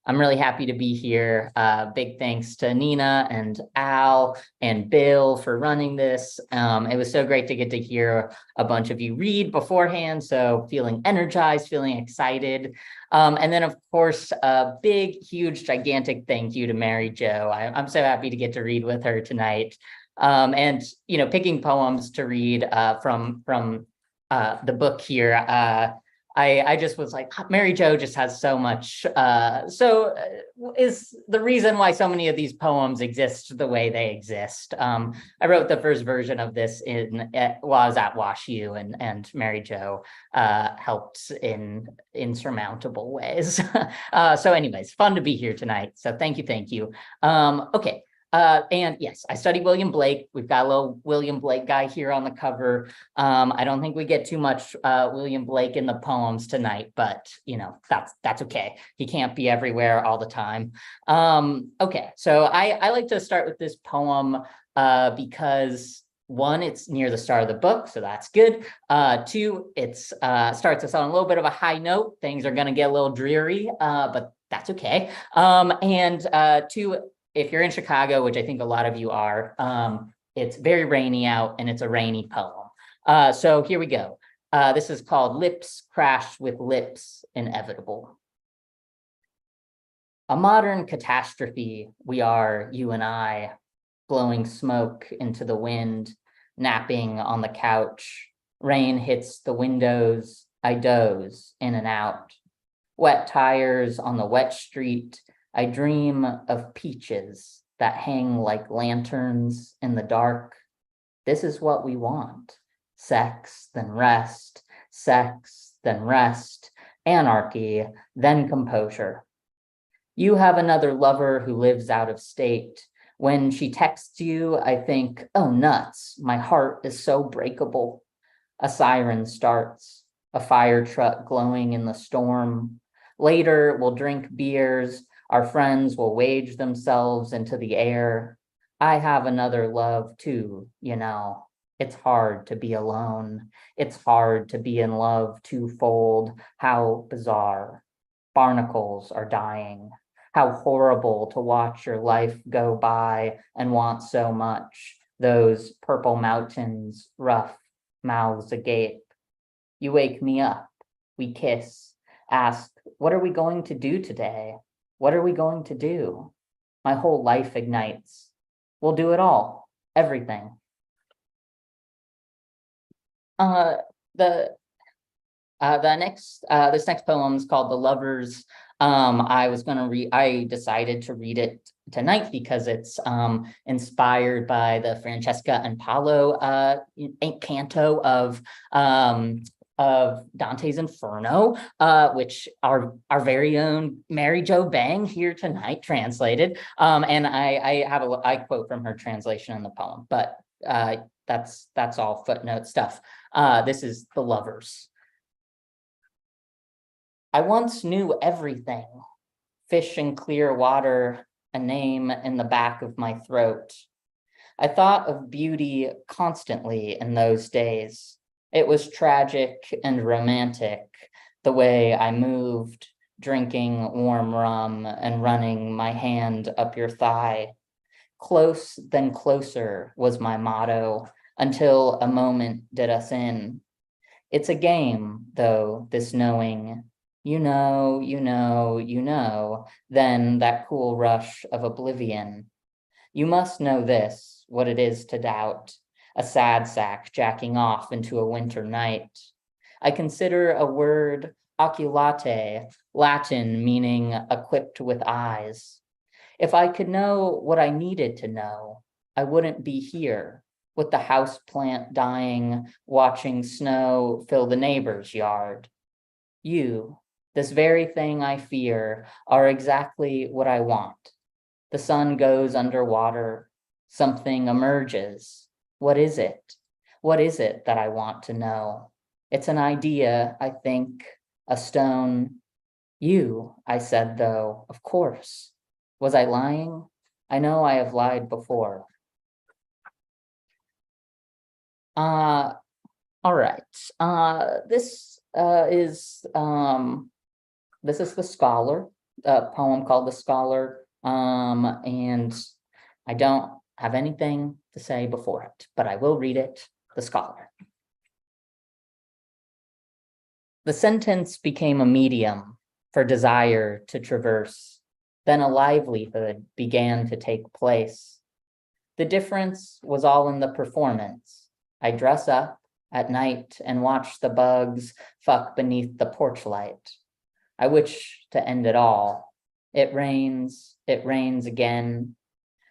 I'm really happy to be here. Big thanks to Nina and Al and Bill for running this. It was so great to get to hear a bunch of you read beforehand. So feeling energized, feeling excited. And then of course, a big, huge, gigantic thank you to Mary Jo. I'm so happy to get to read with her tonight. And, you know, picking poems to read from the book here, I just was like, Mary Jo just has so much, is the reason why so many of these poems exist the way they exist. I wrote the first version of this while I was at WashU, and Mary Jo helped in insurmountable ways. So anyways, fun to be here tonight. So thank you. Okay. And yes, I study William Blake. We've got a little William Blake guy here on the cover. I don't think we get too much William Blake in the poems tonight, but you know, that's okay. He can't be everywhere all the time. Okay, so I like to start with this poem because one, it's near the start of the book, so that's good. Two, it's starts us on a little bit of a high note. Things are gonna get a little dreary, but that's okay. And two, if you're in Chicago, which I think a lot of you are, it's very rainy out and it's a rainy poem. So here we go. This is called Lips Crash with Lips Inevitable. A modern catastrophe we are, you and I, blowing smoke into the wind, napping on the couch. Rain hits the windows, I doze in and out. Wet tires on the wet street, I dream of peaches that hang like lanterns in the dark. This is what we want. Sex, then rest, sex, then rest, anarchy, then composure. You have another lover who lives out of state. When she texts you, I think, oh nuts, my heart is so breakable. A siren starts, a fire truck glowing in the storm. Later, we'll drink beers. Our friends will wage themselves into the air. I have another love too, you know. It's hard to be alone. It's hard to be in love twofold. How bizarre. Barnacles are dying. How horrible to watch your life go by and want so much. Those purple mountains, rough, mouths agape. You wake me up. We kiss. Ask, what are we going to do today? What are we going to do? My whole life ignites. We'll do it all, everything. This next poem is called The Lovers. I decided to read it tonight because it's inspired by the Francesca and Paolo canto of Dante's Inferno, which our very own Mary Jo Bang here tonight translated. And I quote from her translation in the poem, but that's all footnote stuff. This is The Lovers. I once knew everything. Fish in clear water, a name in the back of my throat. I thought of beauty constantly in those days. It was tragic and romantic, the way I moved, drinking warm rum and running my hand up your thigh. Close, then closer was my motto, until a moment did us in. It's a game, though, this knowing. You know, then that cool rush of oblivion. You must know this, what it is to doubt. A sad sack jacking off into a winter night. I consider a word oculate, Latin meaning equipped with eyes. If I could know what I needed to know, I wouldn't be here with the house plant dying, watching snow fill the neighbor's yard. You, this very thing I fear, are exactly what I want. The sun goes underwater, something emerges. What is it? What is it that I want to know? It's an idea, I think, A stone. You, I said, though, of course. Was I lying? I know I have lied before. All right. This is The Scholar, a poem called The Scholar. And I don't have anything to say before it, but I will read it. The Scholar. The sentence became a medium for desire to traverse. Then a livelihood began to take place. The difference was all in the performance. I dress up at night and watch the bugs fuck beneath the porch light. I wish to end it all. It rains again.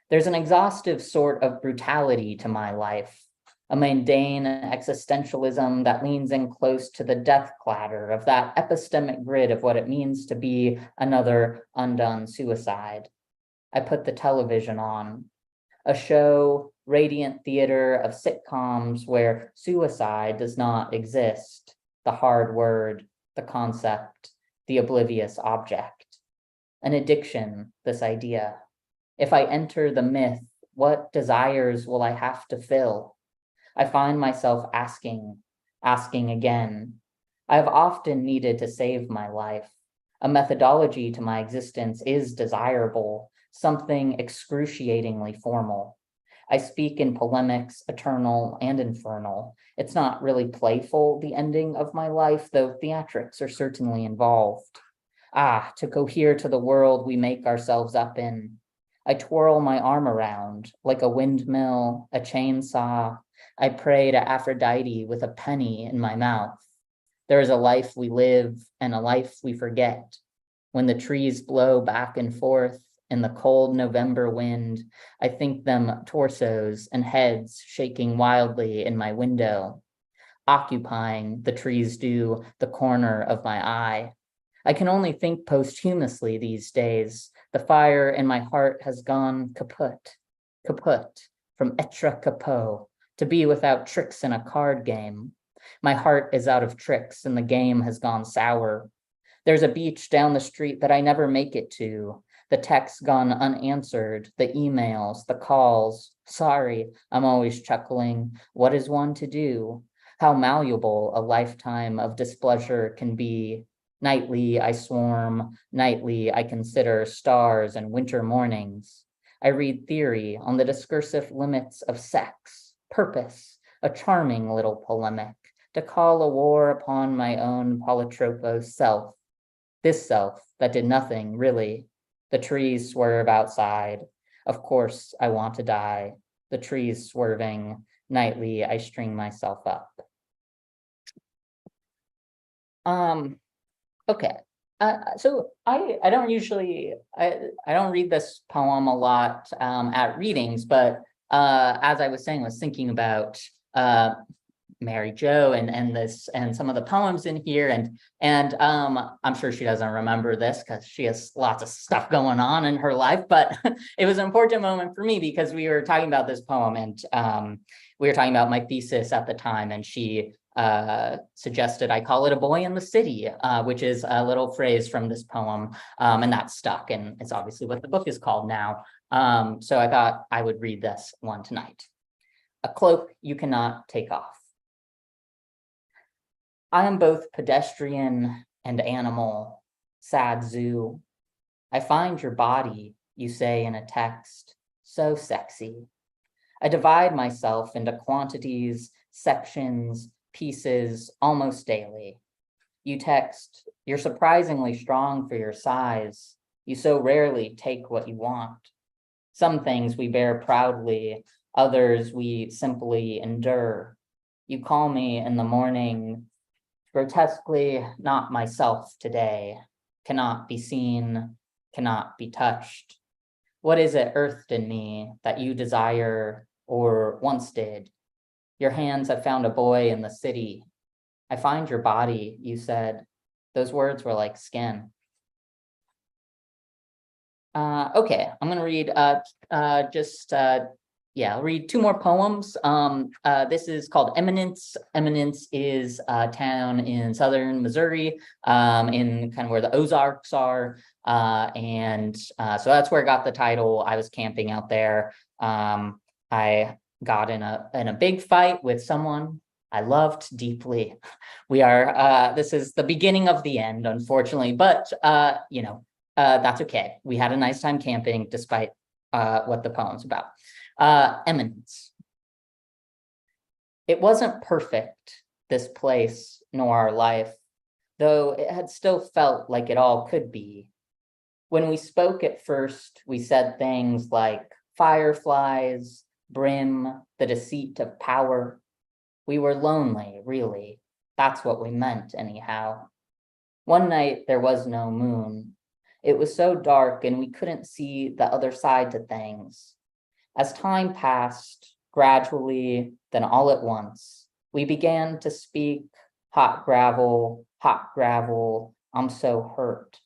There's an exhaustive sort of brutality to my life, a mundane existentialism that leans in close to the death clatter of that epistemic grid of what it means to be another undone suicide. I put the television on, a show, radiant theater of sitcoms where suicide does not exist, the hard word, the concept, the oblivious object. An addiction, this idea. If I enter the myth, what desires will I have to fill? I find myself asking again. I have often needed to save my life. A methodology to my existence is desirable, something excruciatingly formal. I speak in polemics, eternal and infernal. It's not really playful, the ending of my life, though theatrics are certainly involved. To cohere to the world we make ourselves up in. I twirl my arm around like a windmill, a chainsaw. I pray to Aphrodite with a penny in my mouth. There is a life we live and a life we forget. When the trees blow back and forth in the cold November wind, I think them torsos and heads shaking wildly in my window, occupying, the trees do, the corner of my eye. I can only think posthumously these days. The fire in my heart has gone kaput, from etre capot, to be without tricks in a card game. My heart is out of tricks and the game has gone sour. There's a beach down the street that I never make it to. The texts gone unanswered, the emails, the calls. Sorry, I'm always chuckling. What is one to do? How malleable a lifetime of displeasure can be. Nightly I swarm, nightly I consider stars and winter mornings. I read theory on the discursive limits of sex, purpose, a charming little polemic, to call a war upon my own polytropos self. This self that did nothing, really. The trees swerve outside. Of course, I want to die. The trees swerving. Nightly, I string myself up. Okay. So I don't usually, I don't read this poem a lot at readings, but as I was saying, I was thinking about Mary Jo and some of the poems in here, and I'm sure she doesn't remember this because she has lots of stuff going on in her life, but it was an important moment for me because we were talking about this poem and we were talking about my thesis at the time, and she suggested I call it A Boy in the City, which is a little phrase from this poem, and that stuck, and it's obviously what the book is called now. So I thought I would read this one tonight. A cloak you cannot take off. I am both pedestrian and animal, sad zoo. I find your body, you say in a text, so sexy. I divide myself into quantities, sections, pieces almost daily. You text, you're surprisingly strong for your size. You so rarely take what you want. Some things we bear proudly, others we simply endure. You call me in the morning, grotesquely not myself today, cannot be seen, cannot be touched. What is it earthed in me that you desire or once did? Your hands have found a boy in the city. I find your body, you said. Those words were like skin. Okay, I'm gonna read just yeah, I'll read two more poems. This is called Eminence. Eminence is a town in southern Missouri, in kind of where the Ozarks are. So that's where I got the title. I was camping out there. I got in a big fight with someone I loved deeply. This is the beginning of the end, unfortunately, but that's okay. We had a nice time camping despite what the poem's about. Eminence. It wasn't perfect, this place, nor our life, though it had still felt like it all could be. When we spoke at first, we said things like fireflies, brim, the deceit of power. We were lonely, really. That's what we meant, anyhow. One night there was no moon. It was so dark and we couldn't see the other side to things. As time passed, gradually, then all at once, we began to speak hot gravel, I'm so hurt.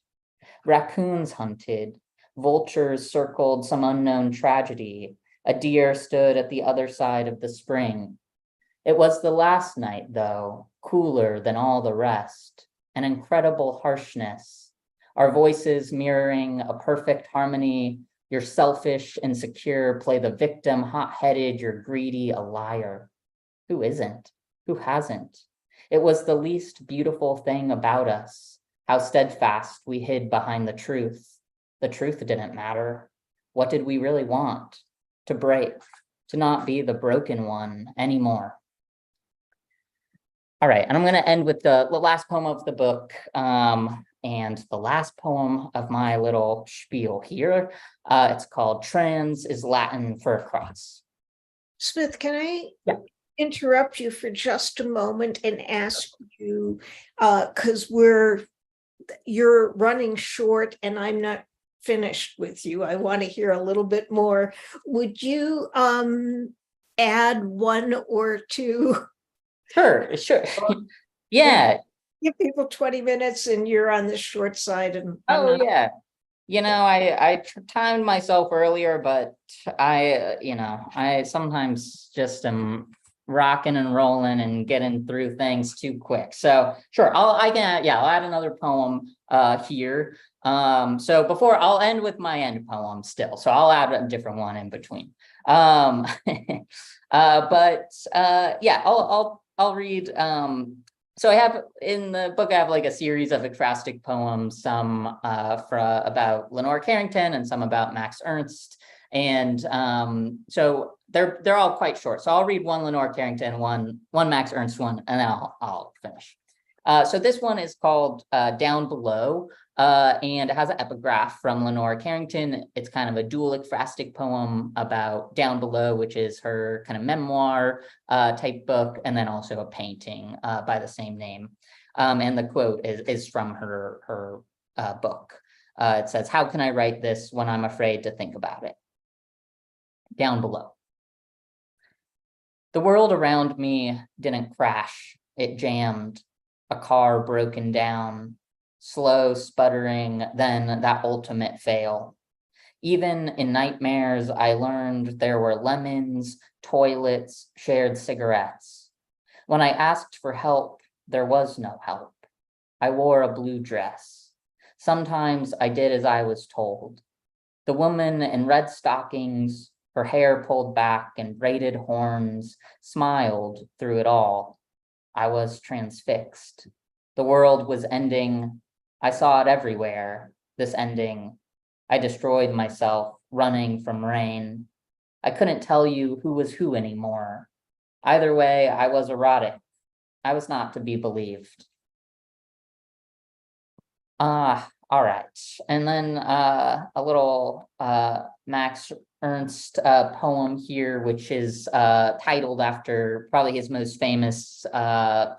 Raccoons hunted, vultures circled some unknown tragedy, a deer stood at the other side of the spring. It was the last night, though, cooler than all the rest, an incredible harshness, our voices mirroring a perfect harmony. You're selfish, insecure, play the victim, hot-headed, you're greedy, a liar. Who isn't? Who hasn't? It was the least beautiful thing about us, how steadfast we hid behind the truth. The truth didn't matter. What did we really want? To break, to not be the broken one anymore. All right, and I'm going to end with the last poem of the book. And the last poem of my little spiel here, it's called Trans is Latin for cross. Smith, can I Yeah. interrupt you for just a moment and ask you, because you're running short and I'm not finished with you. I want to hear a little bit more. Would you add one or two? Sure. Yeah. Give people 20 minutes and you're on the short side. And I'm not. Yeah. I timed myself earlier, but I sometimes just am rocking and rolling and getting through things too quick. So sure, I'll add another poem here. So I'll end with my end poem still. So I'll add a different one in between. I'll read. So I have in the book, I have like a series of ekphrastic poems, some about Lenore Carrington and some about Max Ernst. And so they're all quite short. So I'll read one Lenore Carrington, one Max Ernst one, and then I'll finish. So this one is called Down Below, and it has an epigraph from Lenore Carrington. It's kind of a dual ekphrastic poem about Down Below, which is her kind of memoir type book, and then also a painting by the same name. And the quote is from her book. It says, "How can I write this when I'm afraid to think about it?" Down below. The world around me didn't crash, it jammed. A car broken down, slow sputtering, then that ultimate fail. Even in nightmares, I learned there were lemons, toilets, shared cigarettes. When I asked for help, there was no help. I wore a blue dress. Sometimes I did as I was told. The woman in red stockings, her hair pulled back and braided horns, smiled through it all. I was transfixed. The world was ending. I saw it everywhere, this ending. I destroyed myself, running from rain. I couldn't tell you who was who anymore. Either way, I was erotic. I was not to be believed. All right. And then a little Max Ernst poem here, which is titled after probably his most famous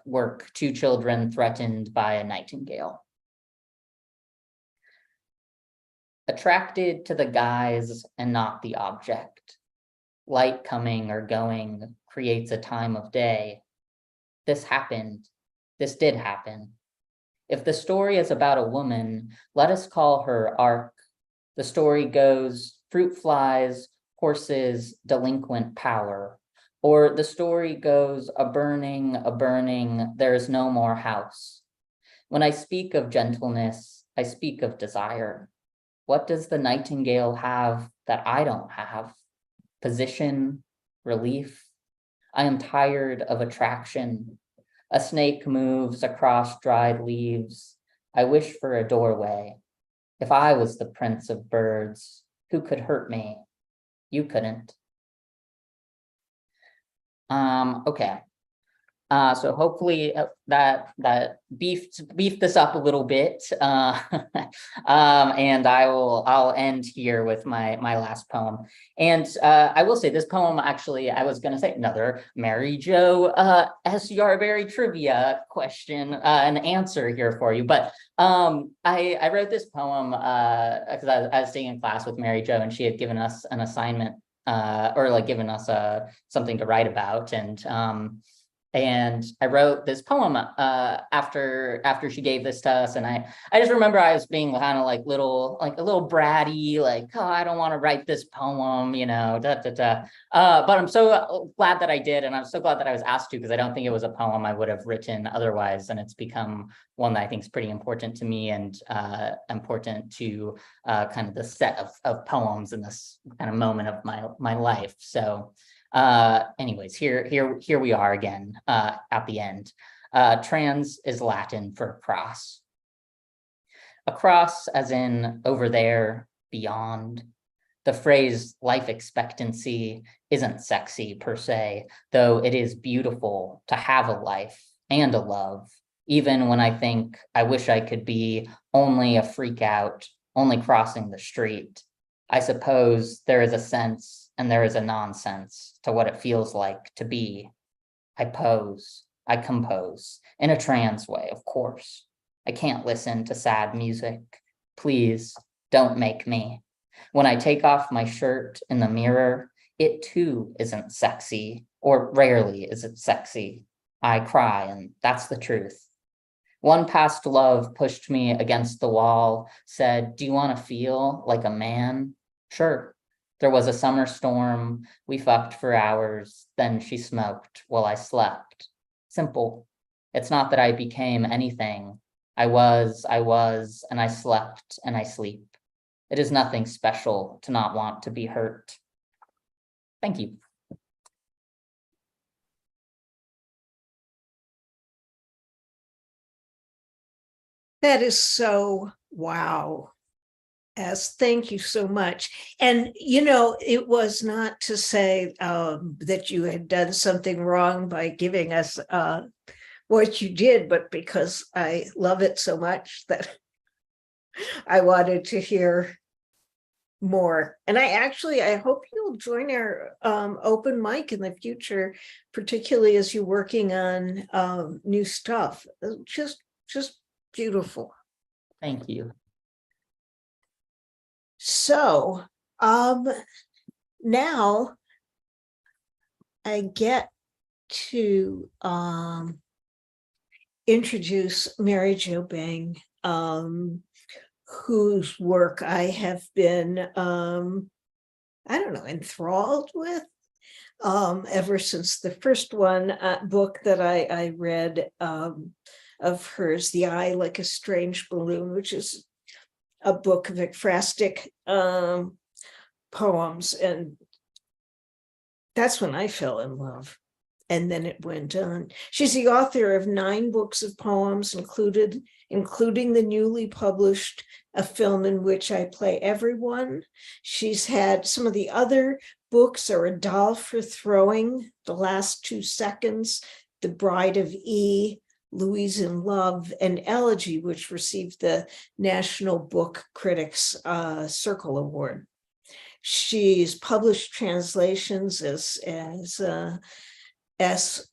work, Two Children Threatened by a Nightingale. Attracted to the guise and not the object. Light coming or going creates a time of day. This happened. This did happen. If the story is about a woman, let us call her Ark. The story goes, fruit flies, horses' delinquent power. Or the story goes, a burning, there is no more house. When I speak of gentleness, I speak of desire. What does the nightingale have that I don't have? Position, relief. I am tired of attraction. A snake moves across dried leaves. I wish for a doorway. If I was the prince of birds, who could hurt me? You couldn't. Okay. So hopefully that beefed this up a little bit. And I'll end here with my last poem. And I will say this poem, actually, I was gonna say another Mary Jo S. Yarberry trivia question and answer here for you. But I wrote this poem because I was staying in class with Mary Jo, and she had given us an assignment or like given us something to write about. And I wrote this poem after she gave this to us, and I just remember I was being kind of like a little bratty, like, oh, I don't want to write this poem, you know, But I'm so glad that I did, and I'm so glad that I was asked to, because I don't think it was a poem I would have written otherwise, and it's become one that I think is pretty important to me and important to kind of the set of poems in this kind of moment of my life. So. Anyways, here we are again at the end. Trans is Latin for cross. Across as in over there, beyond. The phrase life expectancy isn't sexy per se, though it is beautiful to have a life and a love, even when I think I wish I could be only a freak out, only crossing the street. I suppose there is a sense and there is a nonsense to what it feels like to be. I compose, in a trans way, of course. I can't listen to sad music. Please, don't make me. When I take off my shirt in the mirror, it too isn't sexy, or rarely is it sexy. I cry, and that's the truth. One past love pushed me against the wall, said, do you want to feel like a man? Sure. There was a summer storm. We fucked for hours. Then she smoked while I slept. Simple. It's not that I became anything. I was, and I slept, and I sleep. It is nothing special to not want to be hurt. Thank you. That is so wow. Thank you so much. And, you know, it was not to say that you had done something wrong by giving us what you did, but because I love it so much that I wanted to hear more. And I hope you'll join our open mic in the future, particularly as you're working on new stuff. Just beautiful. Thank you. So now I get to introduce Mary Jo Bang, whose work I have been enthralled with ever since the first book that I read of hers, The Eye Like a Strange Balloon, which is a book of ekphrastic poems, and that's when I fell in love. And then it went on. She's the author of 9 books of poems, including the newly published A Film in Which I Play Everyone. She's had some of the other books are A Doll for Throwing, The Last 2 Seconds, The Bride of E, Louise in Love, and Elegy, which received the National Book Critics Circle Award. She's published translations, as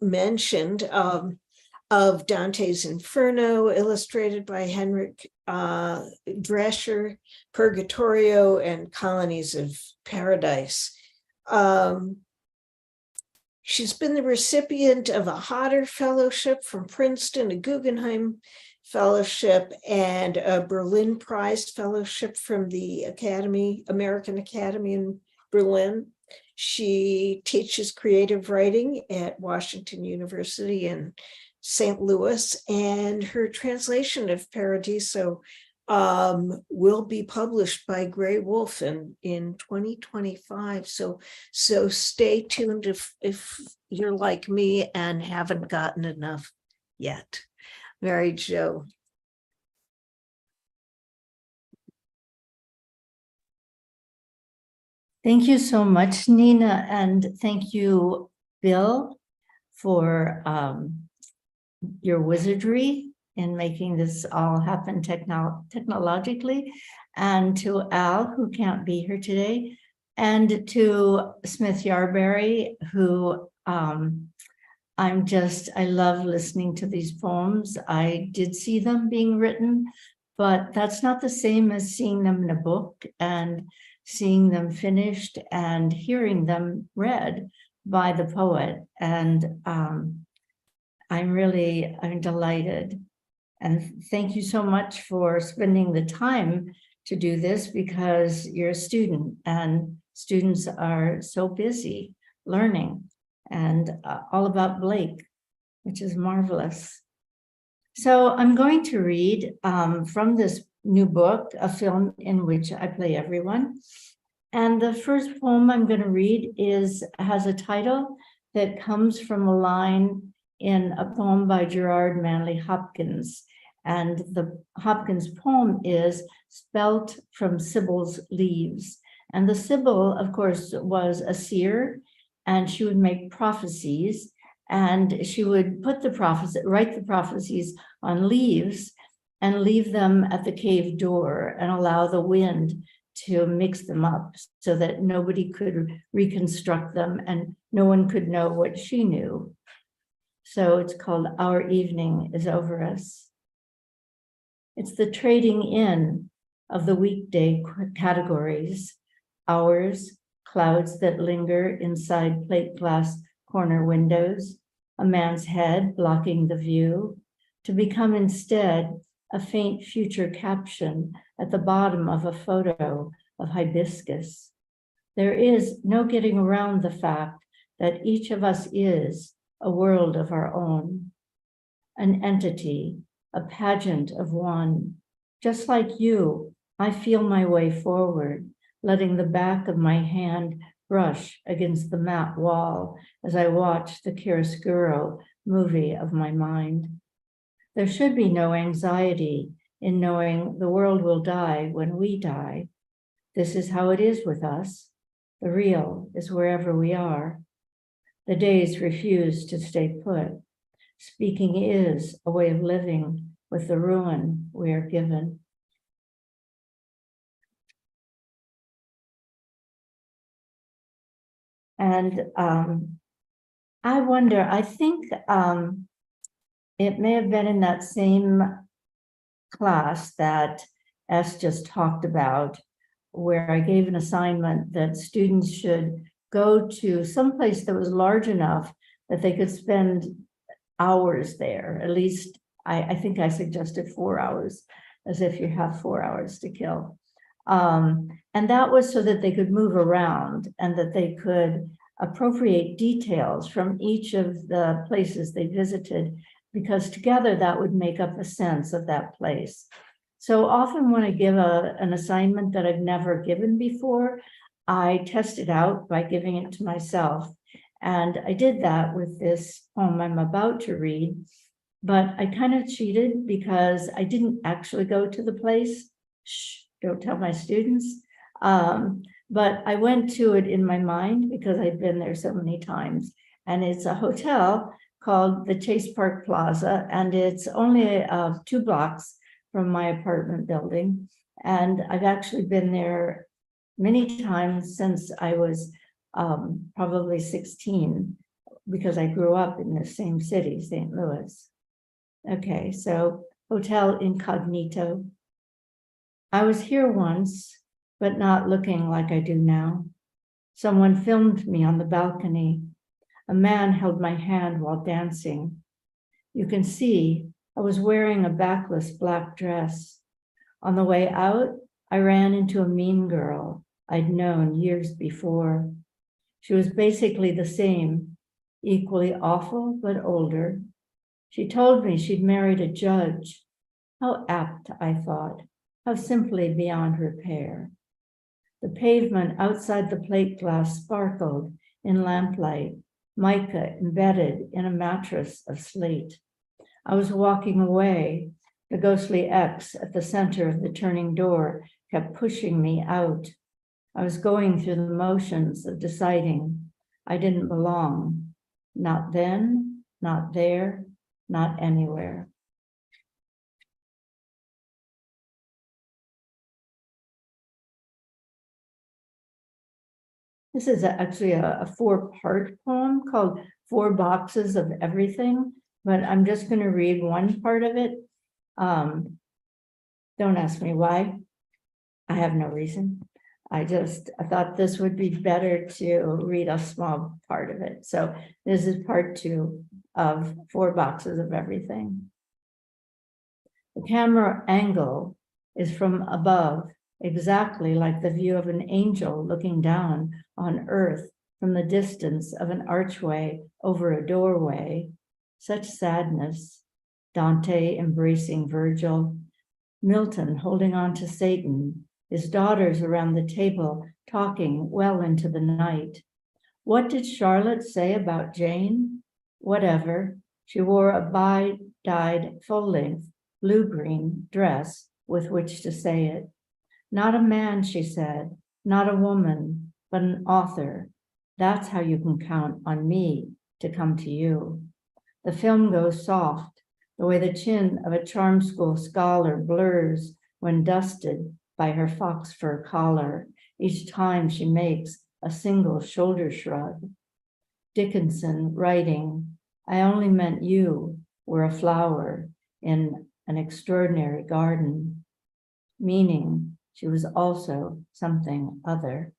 mentioned, of Dante's Inferno, illustrated by Henrik Drescher, Purgatorio, and Colonies of Paradise. She's been the recipient of a Hodder Fellowship from Princeton, a Guggenheim Fellowship, and a Berlin Prize Fellowship from the American Academy in Berlin. She teaches creative writing at Washington University in St. Louis, and her translation of Paradiso will be published by Gray Wolf in 2025. So stay tuned if you're like me and haven't gotten enough yet. Mary Jo. Thank you so much, Nina, and thank you, Bill, for your wizardry in making this all happen technologically, and to Al, who can't be here today, and to Smith Yarberry, who I love listening to these poems. I did see them being written, but that's not the same as seeing them in a book and seeing them finished and hearing them read by the poet. And I'm delighted. And thank you so much for spending the time to do this, because you're a student and students are so busy learning and all about Blake, which is marvelous. So I'm going to read from this new book, a film in which I play everyone. And the first poem I'm going to read has a title that comes from a line in a poem by Gerard Manley Hopkins. And the Hopkins poem is Spelt from Sybil's Leaves. And the Sybil, of course, was a seer, and she would make prophecies, and she would write the prophecies on leaves and leave them at the cave door and allow the wind to mix them up so that nobody could reconstruct them and no one could know what she knew. So it's called Our Evening is Over Us. It's the trading in of the weekday categories: hours, clouds that linger inside plate glass corner windows, a man's head blocking the view, to become instead a faint future caption at the bottom of a photo of hibiscus. There is no getting around the fact that each of us is a world of our own, an entity, a pageant of one. Just like you, I feel my way forward, letting the back of my hand brush against the matte wall as I watch the chiaroscuro movie of my mind. There should be no anxiety in knowing the world will die when we die. This is how it is with us. The real is wherever we are. The days refuse to stay put. Speaking is a way of living with the ruin we are given. And I wonder, I think it may have been in that same class that S just talked about, where I gave an assignment that students should go to some place that was large enough that they could spend hours there. At least I think I suggested 4 hours, as if you have 4 hours to kill. And that was so that they could move around and that they could appropriate details from each of the places they visited, because together that would make up a sense of that place. So often when I give an assignment that I've never given before, I test it out by giving it to myself. And I did that with this poem I'm about to read, but I kind of cheated because I didn't actually go to the place. Shh, don't tell my students. But I went to it in my mind because I'd been there so many times. And it's a hotel called the Chase Park Plaza, and it's only 2 blocks from my apartment building. And I've actually been there many times since I was probably 16, because I grew up in the same city, St. Louis. Okay, so Hotel Incognito. I was here once, but not looking like I do now. Someone filmed me on the balcony. A man held my hand while dancing. You can see I was wearing a backless black dress. On the way out, I ran into a mean girl I'd known years before. She was basically the same, equally awful but older. She told me she'd married a judge. How apt, I thought, how simply beyond repair. The pavement outside the plate glass sparkled in lamplight, mica embedded in a mattress of slate. I was walking away. The ghostly X at the center of the turning door kept pushing me out. I was going through the motions of deciding I didn't belong. Not then, not there, not anywhere. This is actually a four-part poem called Four Boxes of Everything, but I'm just going to read one part of it. Don't ask me why. I have no reason. I thought this would be better to read a small part of it. So this is part 2 of Four Boxes of Everything. The camera angle is from above, exactly like the view of an angel looking down on earth from the distance of an archway over a doorway. Such sadness. Dante embracing Virgil, Milton holding on to Satan, his daughters around the table talking well into the night. What did Charlotte say about Jane? Whatever. She wore a dyed full-length blue-green dress with which to say it. Not a man, she said, not a woman, but an author. That's how you can count on me to come to you. The film goes soft, the way the chin of a charm school scholar blurs when dusted by her fox fur collar, each time she makes a single shoulder shrug. Dickinson writing, I only meant you were a flower in an extraordinary garden, meaning she was also something other.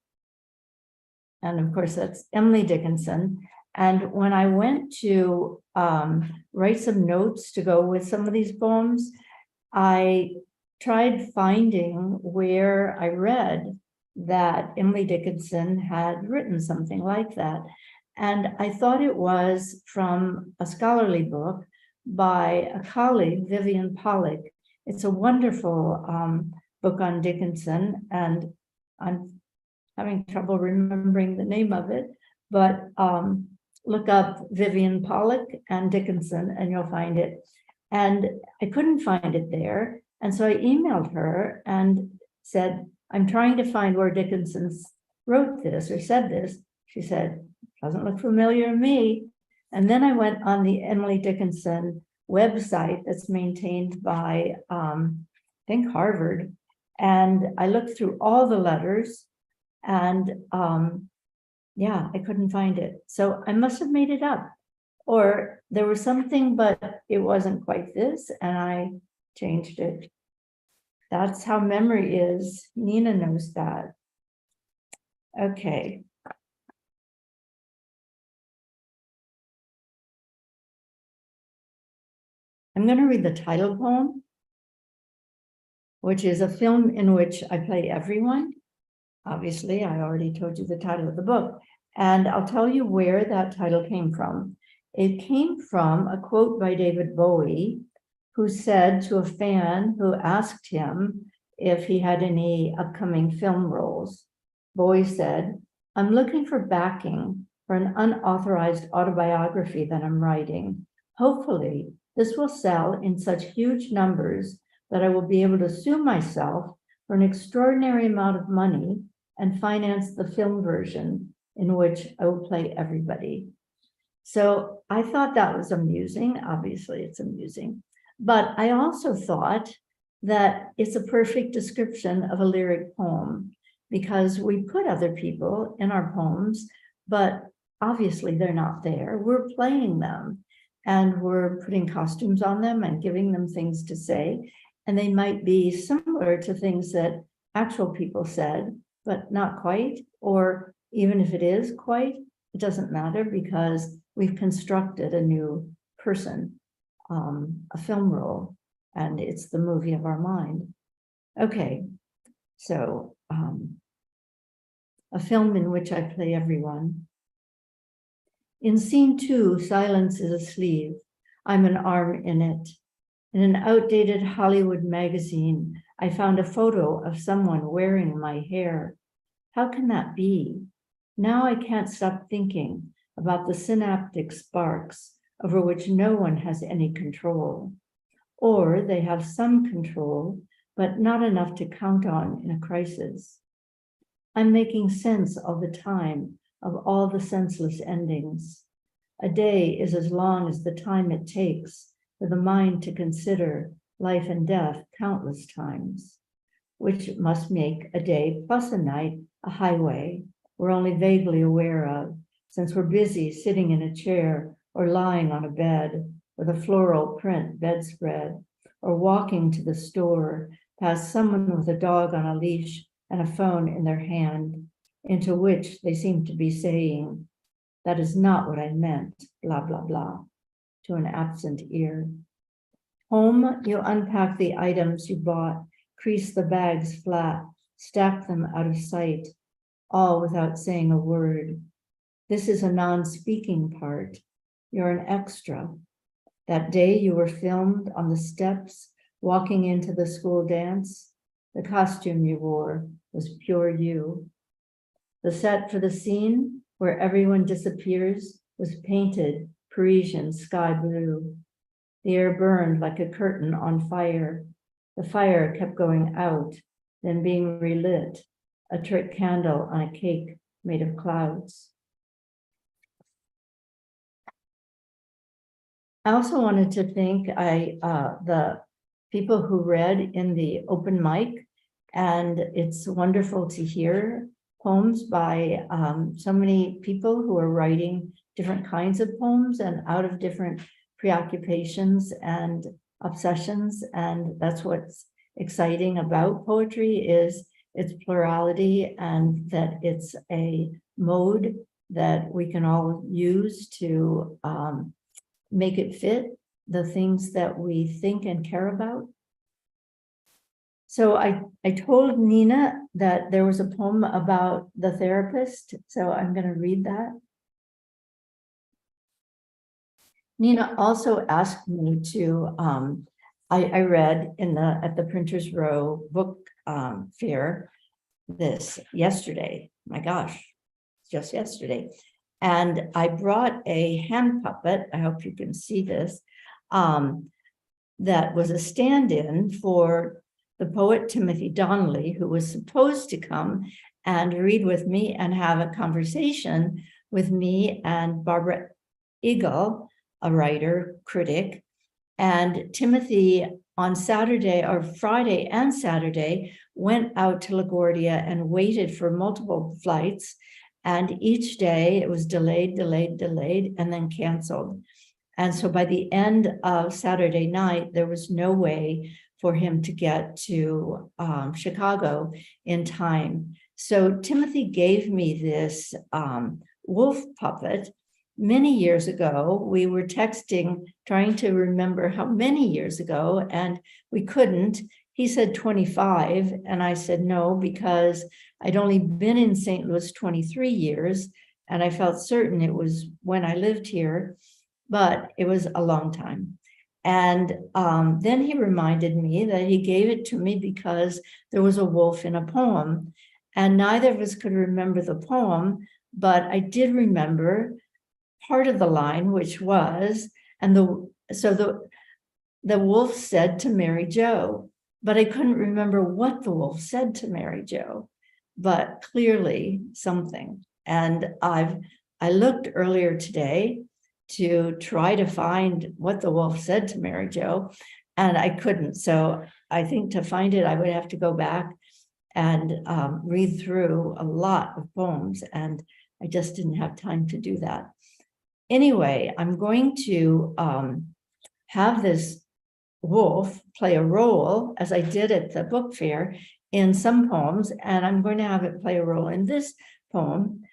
And of course, that's Emily Dickinson. And when I went to write some notes to go with some of these poems, I tried finding where I read that Emily Dickinson had written something like that. And I thought it was from a scholarly book by a colleague, Vivian Pollock. It's a wonderful book on Dickinson, and I'm having trouble remembering the name of it, but look up Vivian Pollock and Dickinson and you'll find it. And I couldn't find it there. And so I emailed her and said, I'm trying to find where Dickinson wrote this or said this. She said, doesn't look familiar to me. And then I went on the Emily Dickinson website that's maintained by, I think, Harvard. And I looked through all the letters and yeah, I couldn't find it. So I must have made it up. Or there was something, but it wasn't quite this, and I changed it. That's how memory is. Nina knows that. Okay. I'm going to read the title poem, which is a film in which I play everyone. Obviously, I already told you the title of the book, and I'll tell you where that title came from. It came from a quote by David Bowie, who said to a fan who asked him if he had any upcoming film roles. Bowie said, I'm looking for backing for an unauthorized autobiography that I'm writing. Hopefully, this will sell in such huge numbers that I will be able to sue myself for an extraordinary amount of money and finance the film version in which I will play everybody. So I thought that was amusing. Obviously, it's amusing. But I also thought that it's a perfect description of a lyric poem because we put other people in our poems, but obviously they're not there. We're playing them and we're putting costumes on them and giving them things to say. And they might be similar to things that actual people said, but not quite, or even if it is quite, it doesn't matter because we've constructed a new person, a film role, and it's the movie of our mind. Okay, so a film in which I play everyone. In scene 2, silence is a sleeve. I'm an arm in it. In an outdated Hollywood magazine, I found a photo of someone wearing my hair. How can that be? Now I can't stop thinking about the synaptic sparks over which no one has any control. Or they have some control, but not enough to count on in a crisis. I'm making sense all the time of all the senseless endings. A day is as long as the time it takes for the mind to consider life and death countless times, which must make a day plus a night a highway we're only vaguely aware of, since we're busy sitting in a chair or lying on a bed with a floral print bedspread, or walking to the store past someone with a dog on a leash and a phone in their hand, into which they seem to be saying, "That is not what I meant, blah, blah, blah," to an absent ear. Home, you unpack the items you bought, crease the bags flat, stack them out of sight, all without saying a word. This is a non-speaking part. You're an extra. That day you were filmed on the steps, walking into the school dance, the costume you wore was pure you. The set for the scene where everyone disappears was painted Parisian sky blue. The air burned like a curtain on fire. The fire kept going out, then being relit, a trick candle on a cake made of clouds. I also wanted to thank the people who read in the open mic, and it's wonderful to hear poems by so many people who are writing different kinds of poems and out of different preoccupations and obsessions. And that's what's exciting about poetry, is its plurality, and that it's a mode that we can all use to make it fit the things that we think and care about. So I told Nina that there was a poem about the therapist, so I'm going to read that. Nina also asked me to, I read at the Printers Row book fair this yesterday. My gosh, just yesterday. And I brought a hand puppet, I hope you can see this, that was a stand-in for the poet Timothy Donnelly, who was supposed to come and read with me and have a conversation with me and Barbara Eagle, a writer, critic. And Timothy on Saturday or Friday and Saturday went out to LaGuardia and waited for multiple flights. And each day it was delayed, and then canceled. And so by the end of Saturday night, there was no way for him to get to Chicago in time. So Timothy gave me this wolf puppet many years ago. We were texting, trying to remember how many years ago, and we couldn't. He said 25, and I said no, because I'd only been in St. Louis 23 years, and I felt certain it was when I lived here, but it was a long time. And then he reminded me that he gave it to me because there was a wolf in a poem, and neither of us could remember the poem, but I did remember part of the line, which was, the wolf said to Mary Jo, but I couldn't remember what the wolf said to Mary Jo, but clearly something. And I looked earlier today to try to find what the wolf said to Mary Jo, and I couldn't. So I think to find it, I would have to go back and read through a lot of poems, and I just didn't have time to do that. Anyway, I'm going to have this wolf play a role, as I did at the book fair, in some poems, and I'm going to have it play a role in this poem.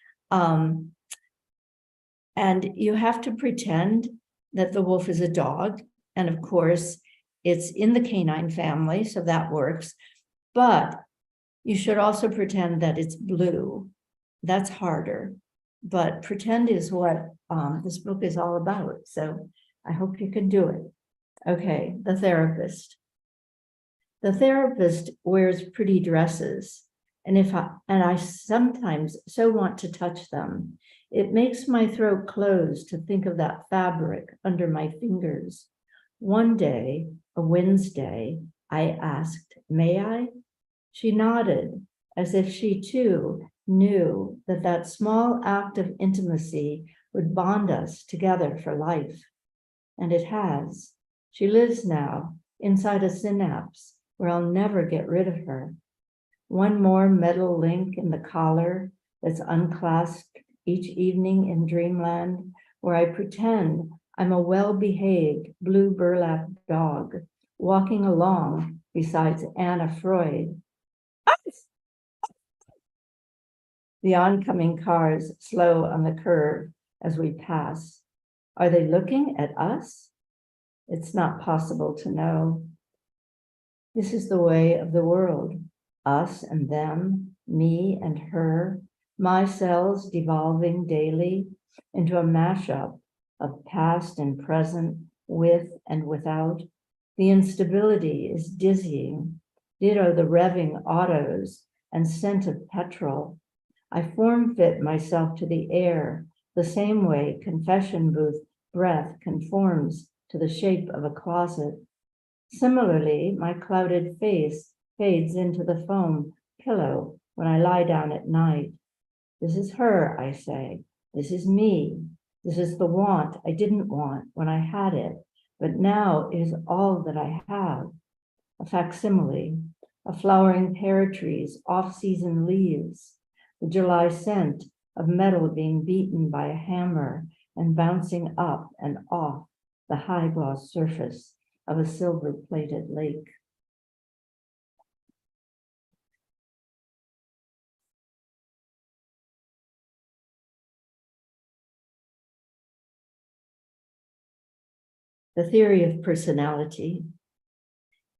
And you have to pretend that the wolf is a dog, and of course, it's in the canine family, so that works. But you should also pretend that it's blue. That's harder. but pretend is what this book is all about. So I hope you can do it. Okay, the therapist. The therapist wears pretty dresses, and I sometimes so want to touch them. It makes my throat close to think of that fabric under my fingers. One day, a Wednesday, I asked, "May I?" She nodded, as if she too knew that that small act of intimacy would bond us together for life. And it has. She lives now inside a synapse where I'll never get rid of her. One more metal link in the collar that's unclasped each evening in dreamland, where I pretend I'm a well-behaved blue burlap dog walking along besides Anna Freud. The oncoming cars slow on the curve as we pass. Are they looking at us? It's not possible to know. This is the way of the world. Us and them, me and her, my cells devolving daily into a mashup of past and present, with and without. The instability is dizzying. Ditto the revving autos and scent of petrol. I form fit myself to the air, the same way confession booth breath conforms to the shape of a closet. Similarly, my clouded face fades into the foam pillow when I lie down at night. This is her, I say. This is me. This is the want I didn't want when I had it, but now it is all that I have. A facsimile, a flowering pear tree's off-season leaves, the July scent of metal being beaten by a hammer and bouncing up and off the high gloss surface of a silver-plated lake. The theory of personality.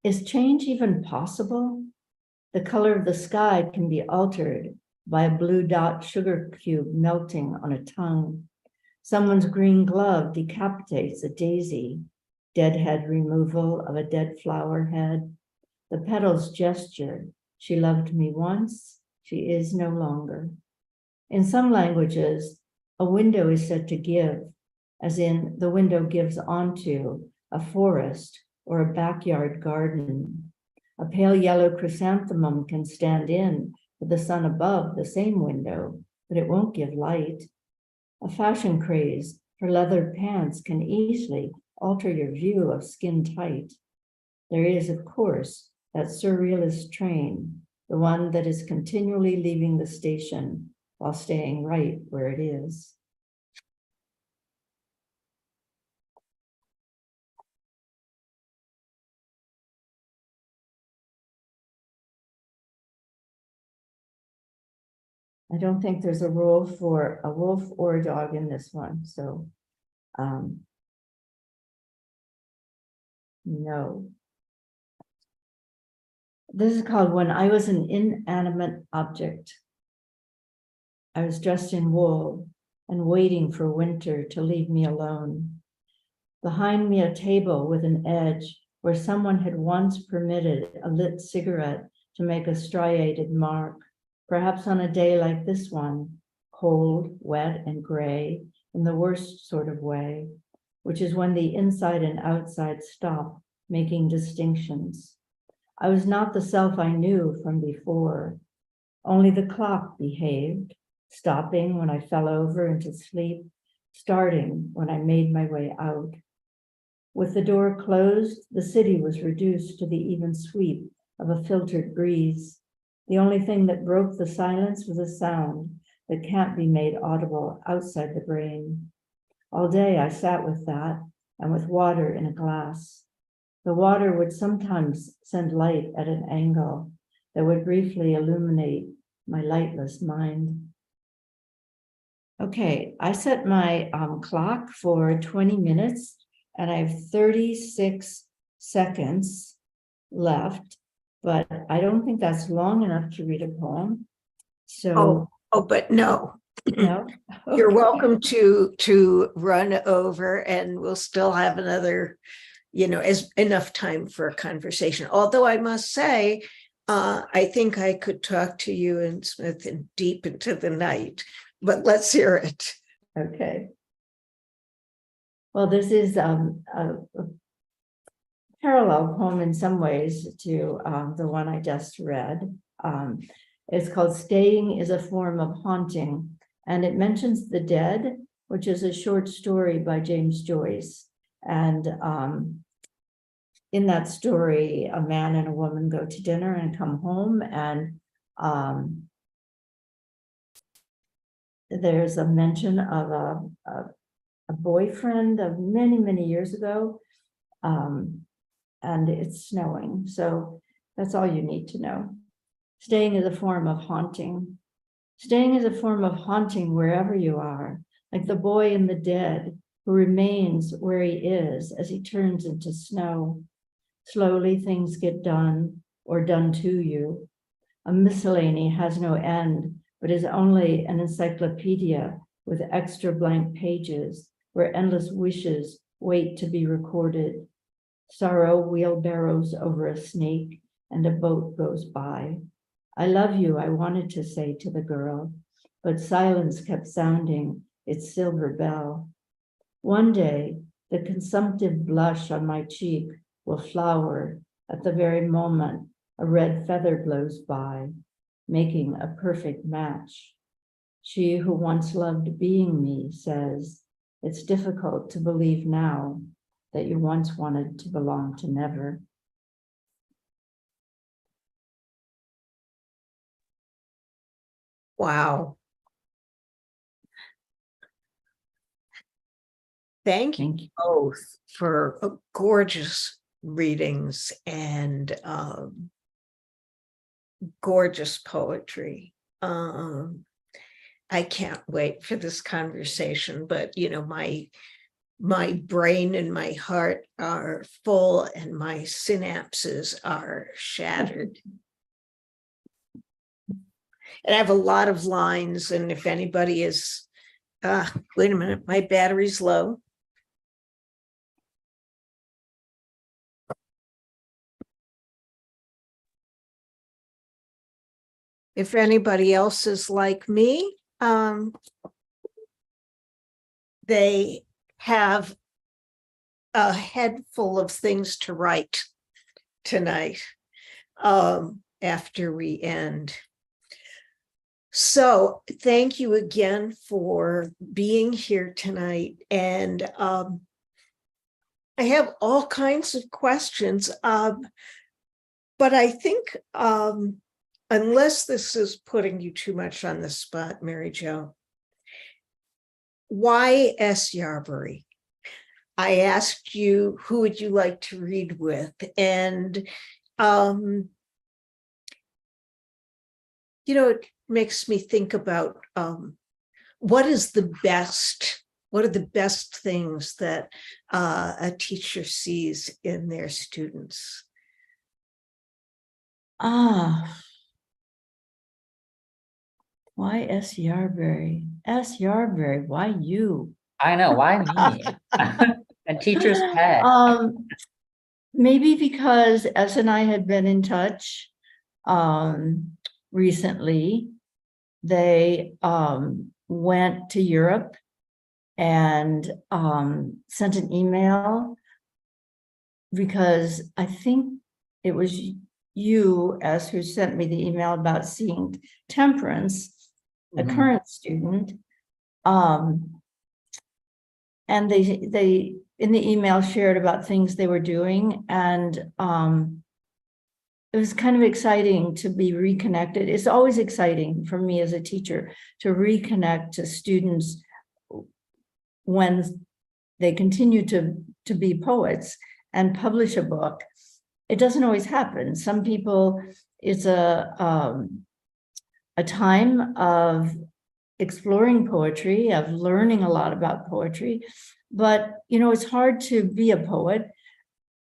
Is change even possible? The color of the sky can be altered by a blue dot sugar cube melting on a tongue. Someone's green glove decapitates a daisy, deadhead removal of a dead flower head. The petals gesture, she loved me once, she is no longer. In some languages, a window is said to give, as in the window gives onto a forest or a backyard garden. A pale yellow chrysanthemum can stand in with the sun above the same window, but it won't give light. A fashion craze for leather pants can easily alter your view of skin tight. There is, of course, that surrealist train, the one that is continually leaving the station while staying right where it is. I don't think there's a rule for a wolf or a dog in this one, so no. This is called When I Was an Inanimate Object. I was dressed in wool and waiting for winter to leave me alone. Behind me, a table with an edge where someone had once permitted a lit cigarette to make a striated mark, perhaps on a day like this one, cold, wet, and gray, in the worst sort of way, which is when the inside and outside stop making distinctions. I was not the self I knew from before. Only the clock behaved, stopping when I fell over into sleep, starting when I made my way out. With the door closed, the city was reduced to the even sweep of a filtered breeze. The only thing that broke the silence was a sound that can't be made audible outside the brain. All day I sat with that and with water in a glass. The water would sometimes send light at an angle that would briefly illuminate my lightless mind. Okay, I set my clock for 20 minutes and I have 36 seconds left, but I don't think that's long enough to read a poem. So, But no, No? You're Okay. welcome to run over, and we'll still have another, as enough time for a conversation. Although I must say, I think I could talk to you and Smith and deep into the night, but let's hear it. Okay. Well, this is a parallel poem in some ways to the one I just read. It's called Staying is a Form of Haunting, and it mentions the dead, which is a short story by James Joyce. And in that story, a man and a woman go to dinner and come home, and there's a mention of a boyfriend of many, many years ago, and it's snowing. So that's all you need to know. Staying is a form of haunting. Staying is a form of haunting wherever you are, like the boy in the dead who remains where he is as he turns into snow. Slowly things get done or done to you. A miscellany has no end, but is only an encyclopedia with extra blank pages where endless wishes wait to be recorded. Sorrow wheelbarrows over a snake and a boat goes by. I love you, I wanted to say to the girl, but silence kept sounding its silver bell. One day, the consumptive blush on my cheek will flower at the very moment a red feather blows by, making a perfect match. She who once loved being me says, it's difficult to believe now that you once wanted to belong to never. Wow. Thank you both for gorgeous readings and gorgeous poetry. I can't wait for this conversation, but my brain and my heart are full and my synapses are shattered. And I have a lot of lines, and if anybody is, wait a minute, my battery's low. If anybody else is like me, they have a head full of things to write tonight after we end. So thank you again for being here tonight. And I have all kinds of questions, but I think unless this is putting you too much on the spot, Mary Jo, why S. Yarberry? I asked you, who would you like to read with? And, it makes me think about what are the best things that a teacher sees in their students? Why S. Yarberry? S. Yarberry, why you? I know, why me? And teacher's pet. Maybe because S and I had been in touch recently. They went to Europe and sent an email because I think it was you, S, who sent me the email about seeing Temperance, a current student. And they in the email shared about things they were doing, and it was kind of exciting to be reconnected. It's always exciting for me as a teacher to reconnect to students when they continue to be poets and publish a book. It doesn't always happen. Some people, it's a time of exploring poetry, of learning a lot about poetry, but it's hard to be a poet.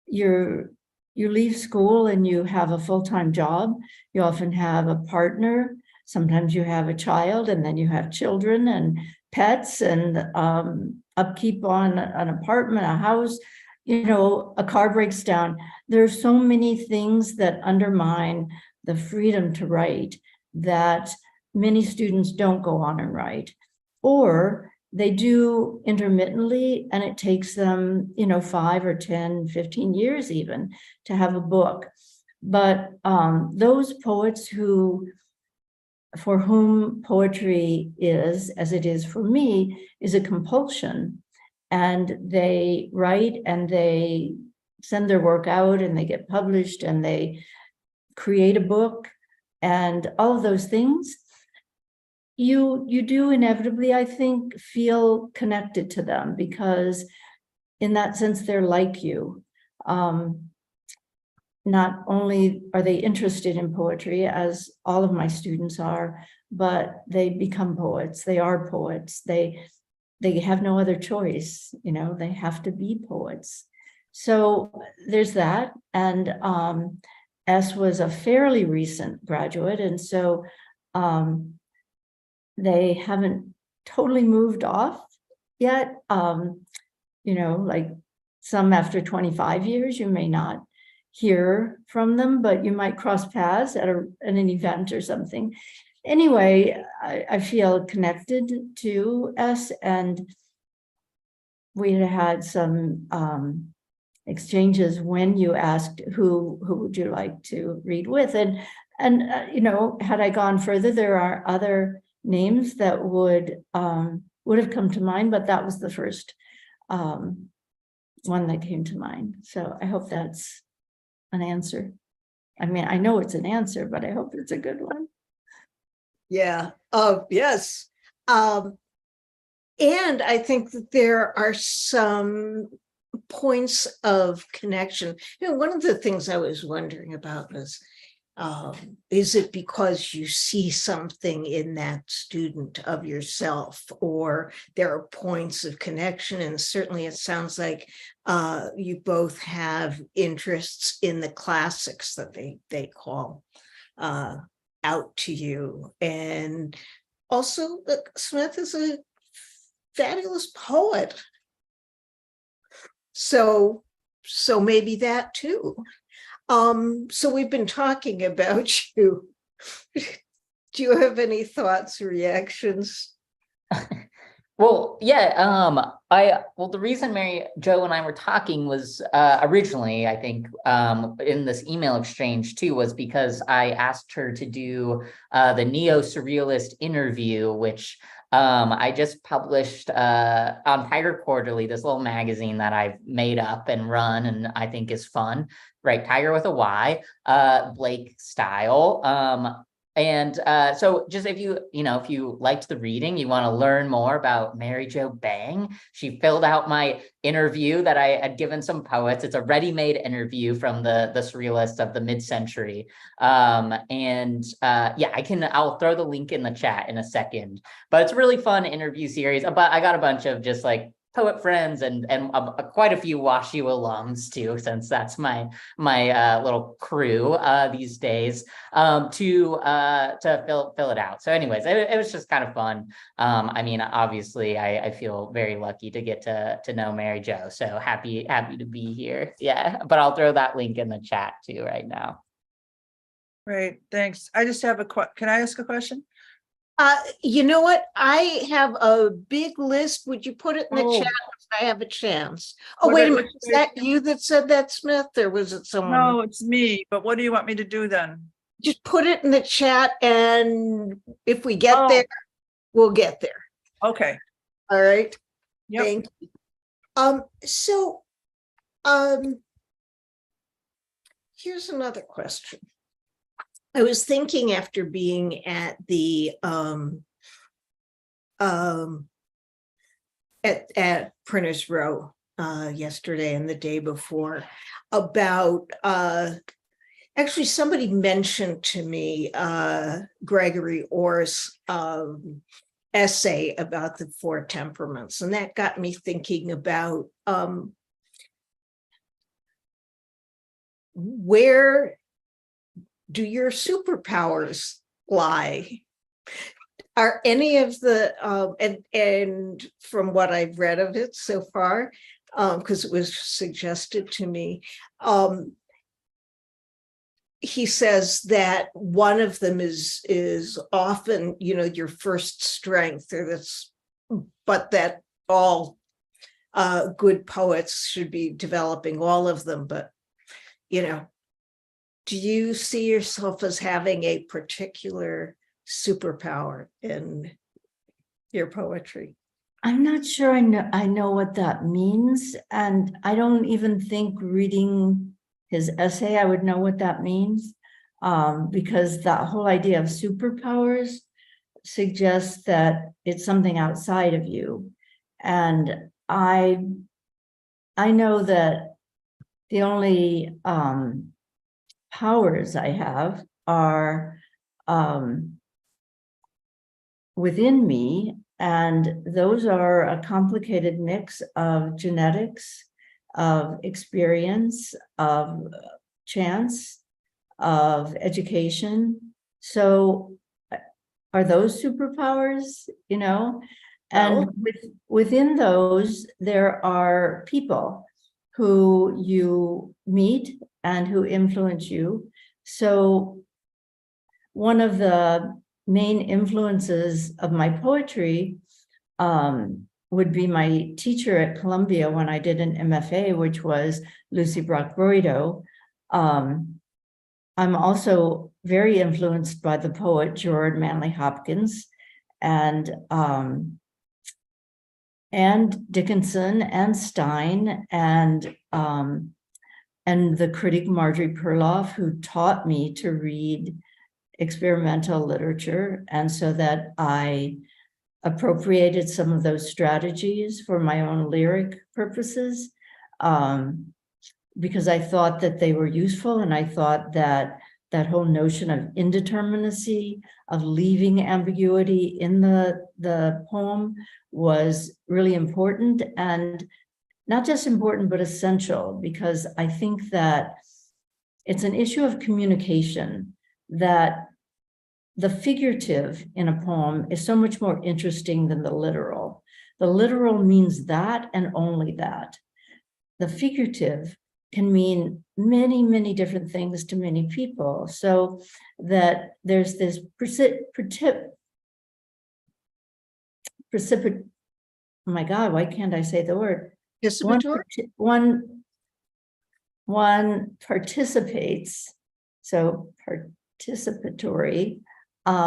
You leave school and you have a full-time job. You often have a partner Sometimes you have a child and then you have children and pets and upkeep on an apartment, a house, you know, a car breaks down. There are so many things that undermine the freedom to write that many students don't go on and write, or they do intermittently, and it takes them, you know, 5 or 10, 15 years even to have a book. But those poets for whom poetry is, as it is for me, is a compulsion, and they write and they send their work out and they get published and they create a book and all of those things, you do inevitably, I think, feel connected to them, because in that sense, they're like you. Not only are they interested in poetry, as all of my students are, but they become poets. They are poets. They have no other choice, you know, they have to be poets. So there's that. And S was a fairly recent graduate, and so they haven't totally moved off yet. You know, like some after 25 years, you may not hear from them, but you might cross paths at an event or something. Anyway, I feel connected to S, and we had some exchanges when you asked who would you like to read with, and you know, had I gone further, there are other names that would have come to mind, but that was the first one that came to mind. So I hope that's an answer. I mean, I know it's an answer, but I hope it's a good one. Yeah. Yes. And I think that there are some points of connection. You know, one of the things I was wondering about was, is it because you see something in that student of yourself, or there are points of connection? And certainly it sounds like you both have interests in the classics that they call out to you. And also, Smith is a fabulous poet. So maybe that too. So we've been talking about you. Do you have any thoughts or reactions? Well, yeah, the reason Mary Jo and I were talking was originally, I think, in this email exchange too, was because I asked her to do the neo-surrealist interview, which I just published on Tiger Quarterly, this little magazine that I've made up and run and I think is fun, right? Tiger with a Y, Blake style. So just if you liked the reading, you want to learn more about Mary Jo Bang, she filled out my interview that I had given some poets. It's a ready-made interview from the surrealists of the mid-century. Yeah, I'll throw the link in the chat in a second, but it's a really fun interview series. But I got a bunch of just like poet friends and quite a few WashU alums too, since that's my little crew these days, to fill it out. So anyways, it was just kind of fun. I mean, obviously I feel very lucky to get to know Mary Jo, so happy to be here. Yeah, but I'll throw that link in the chat too right now. Great, thanks. I just have can I ask a question? You know what? I have a big list. Would you put it in the chat if I have a chance? Oh, wait a minute. Is that you that said that, Smith, or was it someone? No, it's me. But what do you want me to do then? Just put it in the chat, and if we get there, we'll get there. Okay. All right. Yep. Thank you. Here's another question. I was thinking after being at the at Printers Row yesterday and the day before about actually somebody mentioned to me Gregory Orr's essay about the 4 temperaments, and that got me thinking about where do your superpowers lie? Are any of the, and from what I've read of it so far, because it was suggested to me, he says that one of them is often, your first strength, or that's, but that all good poets should be developing all of them. But, do you see yourself as having a particular superpower in your poetry? I'm not sure I know what that means. And I don't even think reading his essay, I would know what that means. Because that whole idea of superpowers suggests that it's something outside of you. And I know that the only powers I have are within me, and those are a complicated mix of genetics, of experience, of chance, of education. So are those superpowers, And within those, there are people who you meet and who influence you. So one of the main influences of my poetry would be my teacher at Columbia when I did an MFA, which was Lucy Brock-Broido. I'm also very influenced by the poet Gerard Manley Hopkins and Dickinson and Stein and the critic Marjorie Perloff, who taught me to read experimental literature. And so that I appropriated some of those strategies for my own lyric purposes, because I thought that they were useful. And I thought that that whole notion of indeterminacy, of leaving ambiguity in the poem was really important, and not just important, but essential, because I think that it's an issue of communication, that the figurative in a poem is so much more interesting than the literal. The literal means that and only that. The figurative can mean many, many different things to many people. So that there's this oh my God, why can't I say the word? One participates, so participatory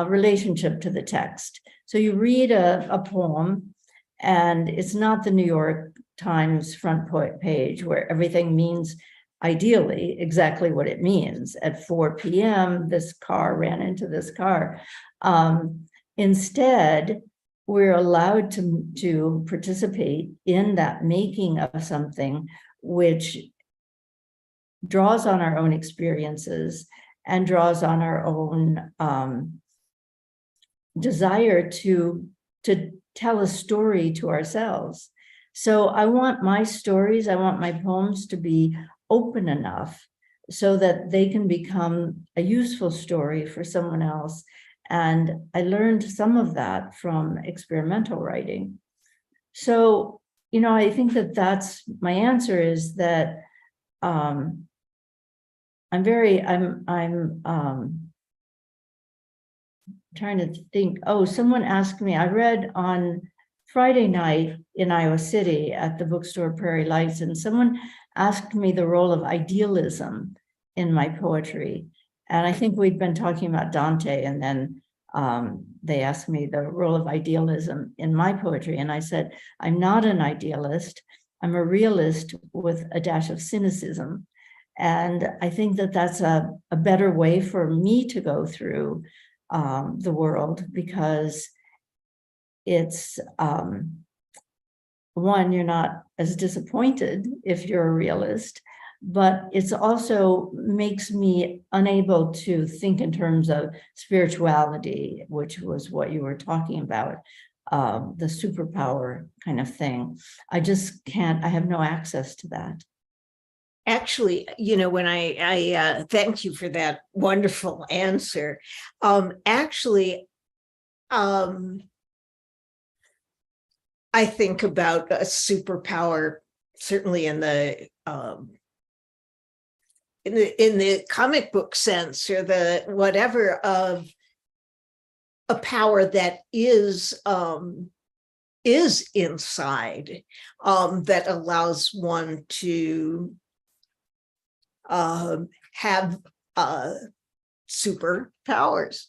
relationship to the text. So you read a poem, and it's not the New York Times front page where everything means ideally exactly what it means. At 4 p.m., this car ran into this car. Instead, we're allowed to participate in that making of something which draws on our own experiences and draws on our own desire to tell a story to ourselves. So I want my stories, I want my poems to be open enough so that they can become a useful story for someone else. And I learned some of that from experimental writing. So, I think that that's my answer, is that I'm trying to think. Oh, someone asked me, I read on Friday night in Iowa City at the bookstore Prairie Lights, and someone asked me the role of idealism in my poetry. And I think we'd been talking about Dante, and then they asked me the role of idealism in my poetry. And I said, I'm not an idealist. I'm a realist with a dash of cynicism. And I think that that's a better way for me to go through the world, because it's one, you're not as disappointed if you're a realist, but it's also makes me unable to think in terms of spirituality, which was what you were talking about, the superpower kind of thing. I just can't, I have no access to that. Actually, when I thank you for that wonderful answer. Actually, I think about a superpower, certainly in the comic book sense, or the whatever, of a power that is inside, that allows one to have superpowers.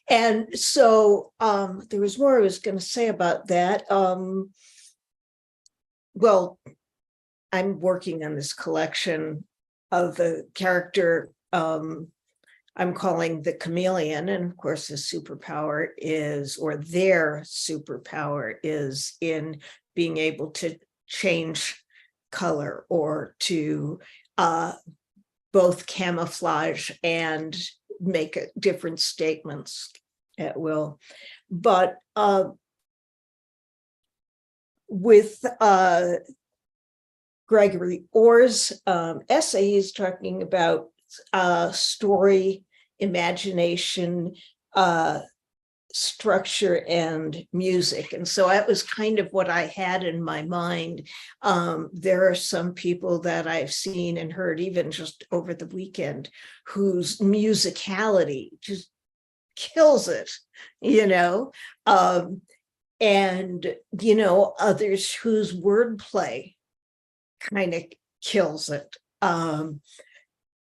And so there was more I was going to say about that. Well, I'm working on this collection of the character I'm calling the chameleon. And of course, the superpower is, or their superpower is, in being able to change color, or to both camouflage and make different statements at will. But with Gregory Orr's essay, he's talking about story, imagination, structure, and music. And so that was kind of what I had in my mind. There are some people that I've seen and heard, even just over the weekend, whose musicality just kills it, and, others whose wordplay kind of kills it.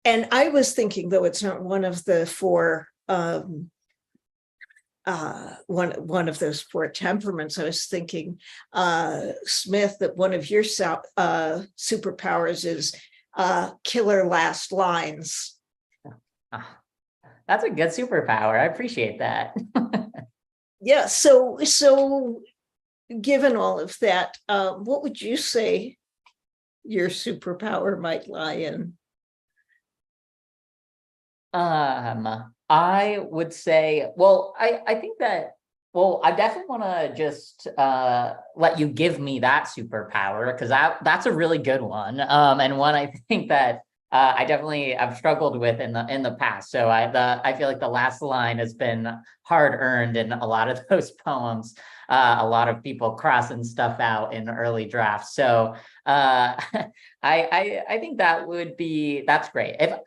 And I was thinking, though it's not one of the four, one of those four temperaments, I was thinking, Smith, that one of your superpowers is killer last lines. That's a good superpower. I appreciate that. Yeah. So given all of that, what would you say your superpower might lie in? I would say, well, I think that, well, I definitely want to just let you give me that superpower, because that's a really good one, and one I think that I definitely have struggled with in the past. So I feel like the last line has been hard earned in a lot of those poems. A lot of people crossing stuff out in early drafts. So I think that's great. If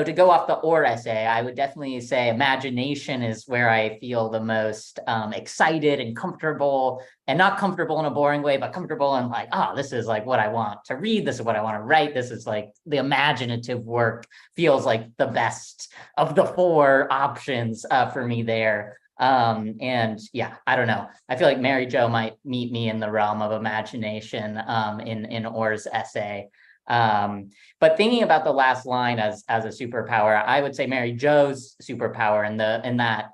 to go off the Orr essay, I would definitely say imagination is where I feel the most excited and comfortable, and not comfortable in a boring way, but comfortable and like, oh, this is like what I want to read. This is what I want to write. This is like the imaginative work feels like the best of the four options for me there. And yeah, I don't know. I feel like Mary Jo might meet me in the realm of imagination in Orr's essay. But thinking about the last line as a superpower, I would say Mary Jo's superpower in that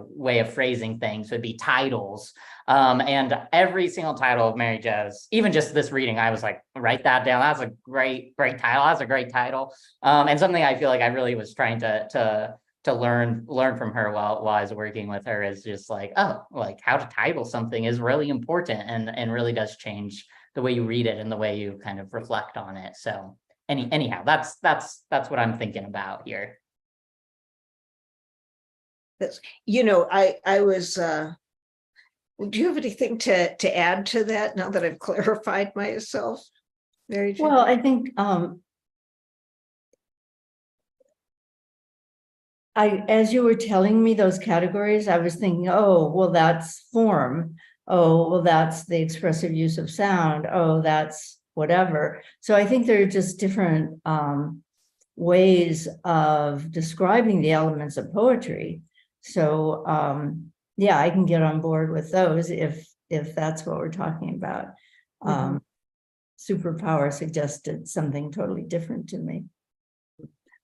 way of phrasing things would be titles. And every single title of Mary Jo's, even just this reading, I was like, write that down. That's a great title. That's a great title. And something I feel like I really was trying to learn from her while I was working with her, is just like, oh, like how to title something is really important and really does change the way you read it and the way you kind of reflect on it. So anyhow, that's what I'm thinking about here. I was, do you have anything to add to that now that I've clarified myself, Mary Jo? Well, I think as you were telling me those categories, I was thinking, oh, well, that's form. Oh, well, that's the expressive use of sound. Oh, that's whatever. So I think there are just different ways of describing the elements of poetry. So yeah, I can get on board with those if that's what we're talking about. Superpower suggested something totally different to me.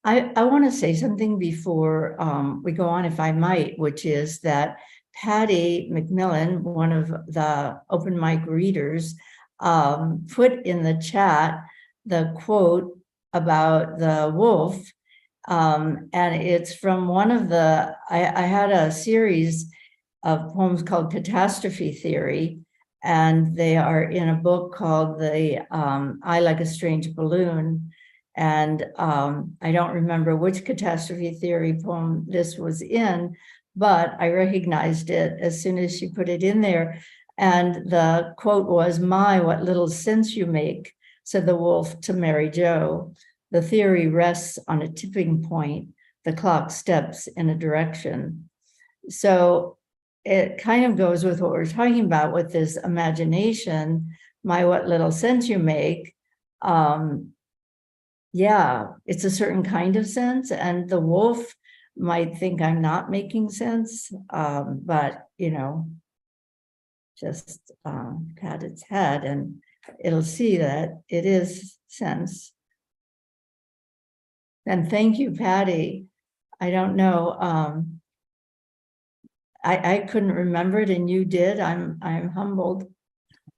I want to say something before we go on, if I might, which is that Patty McMillan, one of the open mic readers, put in the chat the quote about the wolf. And it's from one of I had a series of poems called Catastrophe Theory, and they are in a book called the I Like a Strange Balloon. And I don't remember which catastrophe theory poem this was in, but I recognized it as soon as she put it in there. And the quote was, "My, what little sense you make," said the wolf to Mary Jo. "The theory rests on a tipping point. The clock steps in a direction." So it kind of goes with what we're talking about with this imagination. My, what little sense you make. Yeah, it's a certain kind of sense, and the wolf might think I'm not making sense, but just pat its head and it'll see that it is sense. And thank you, Patty. I don't know. I couldn't remember it, and you did. I'm humbled.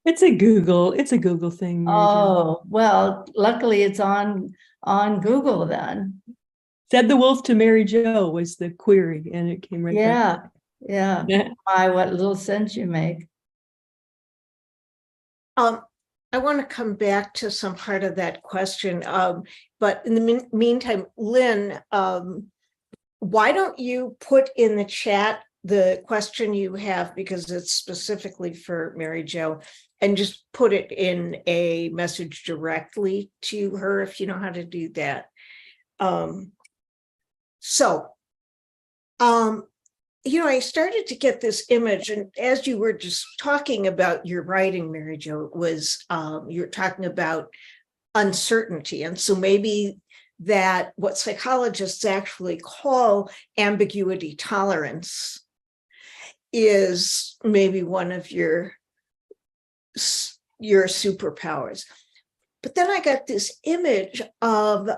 It's a Google thing. Mary Jo. Oh, well, luckily it's on Google then. Said the wolf to Mary Jo was the query, and it came right back. Yeah. Yeah. My, what little sense you make. I want to come back to some part of that question, but in the meantime, Lynn, why don't you put in the chat the question you have, because it's specifically for Mary Jo, and just put it in a message directly to her if you know how to do that. I started to get this image, and as you were just talking about your writing, Mary Jo, was you're talking about uncertainty. And so maybe that what psychologists actually call ambiguity tolerance is maybe one of your superpowers. But then I got this image of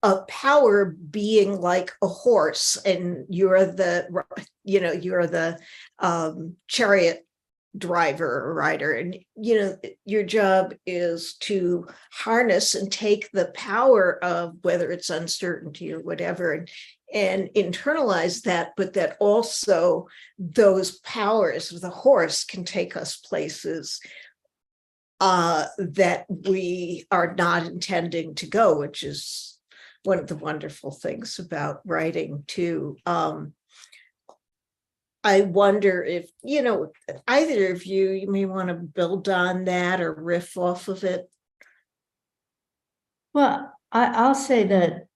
a power being like a horse, and you're the chariot driver or rider, and your job is to harness and take the power of whether it's uncertainty or whatever, and internalize that, but that also those powers of the horse can take us places that we are not intending to go, which is one of the wonderful things about writing too. I wonder if, either of you may want to build on that or riff off of it. Well, I'll say that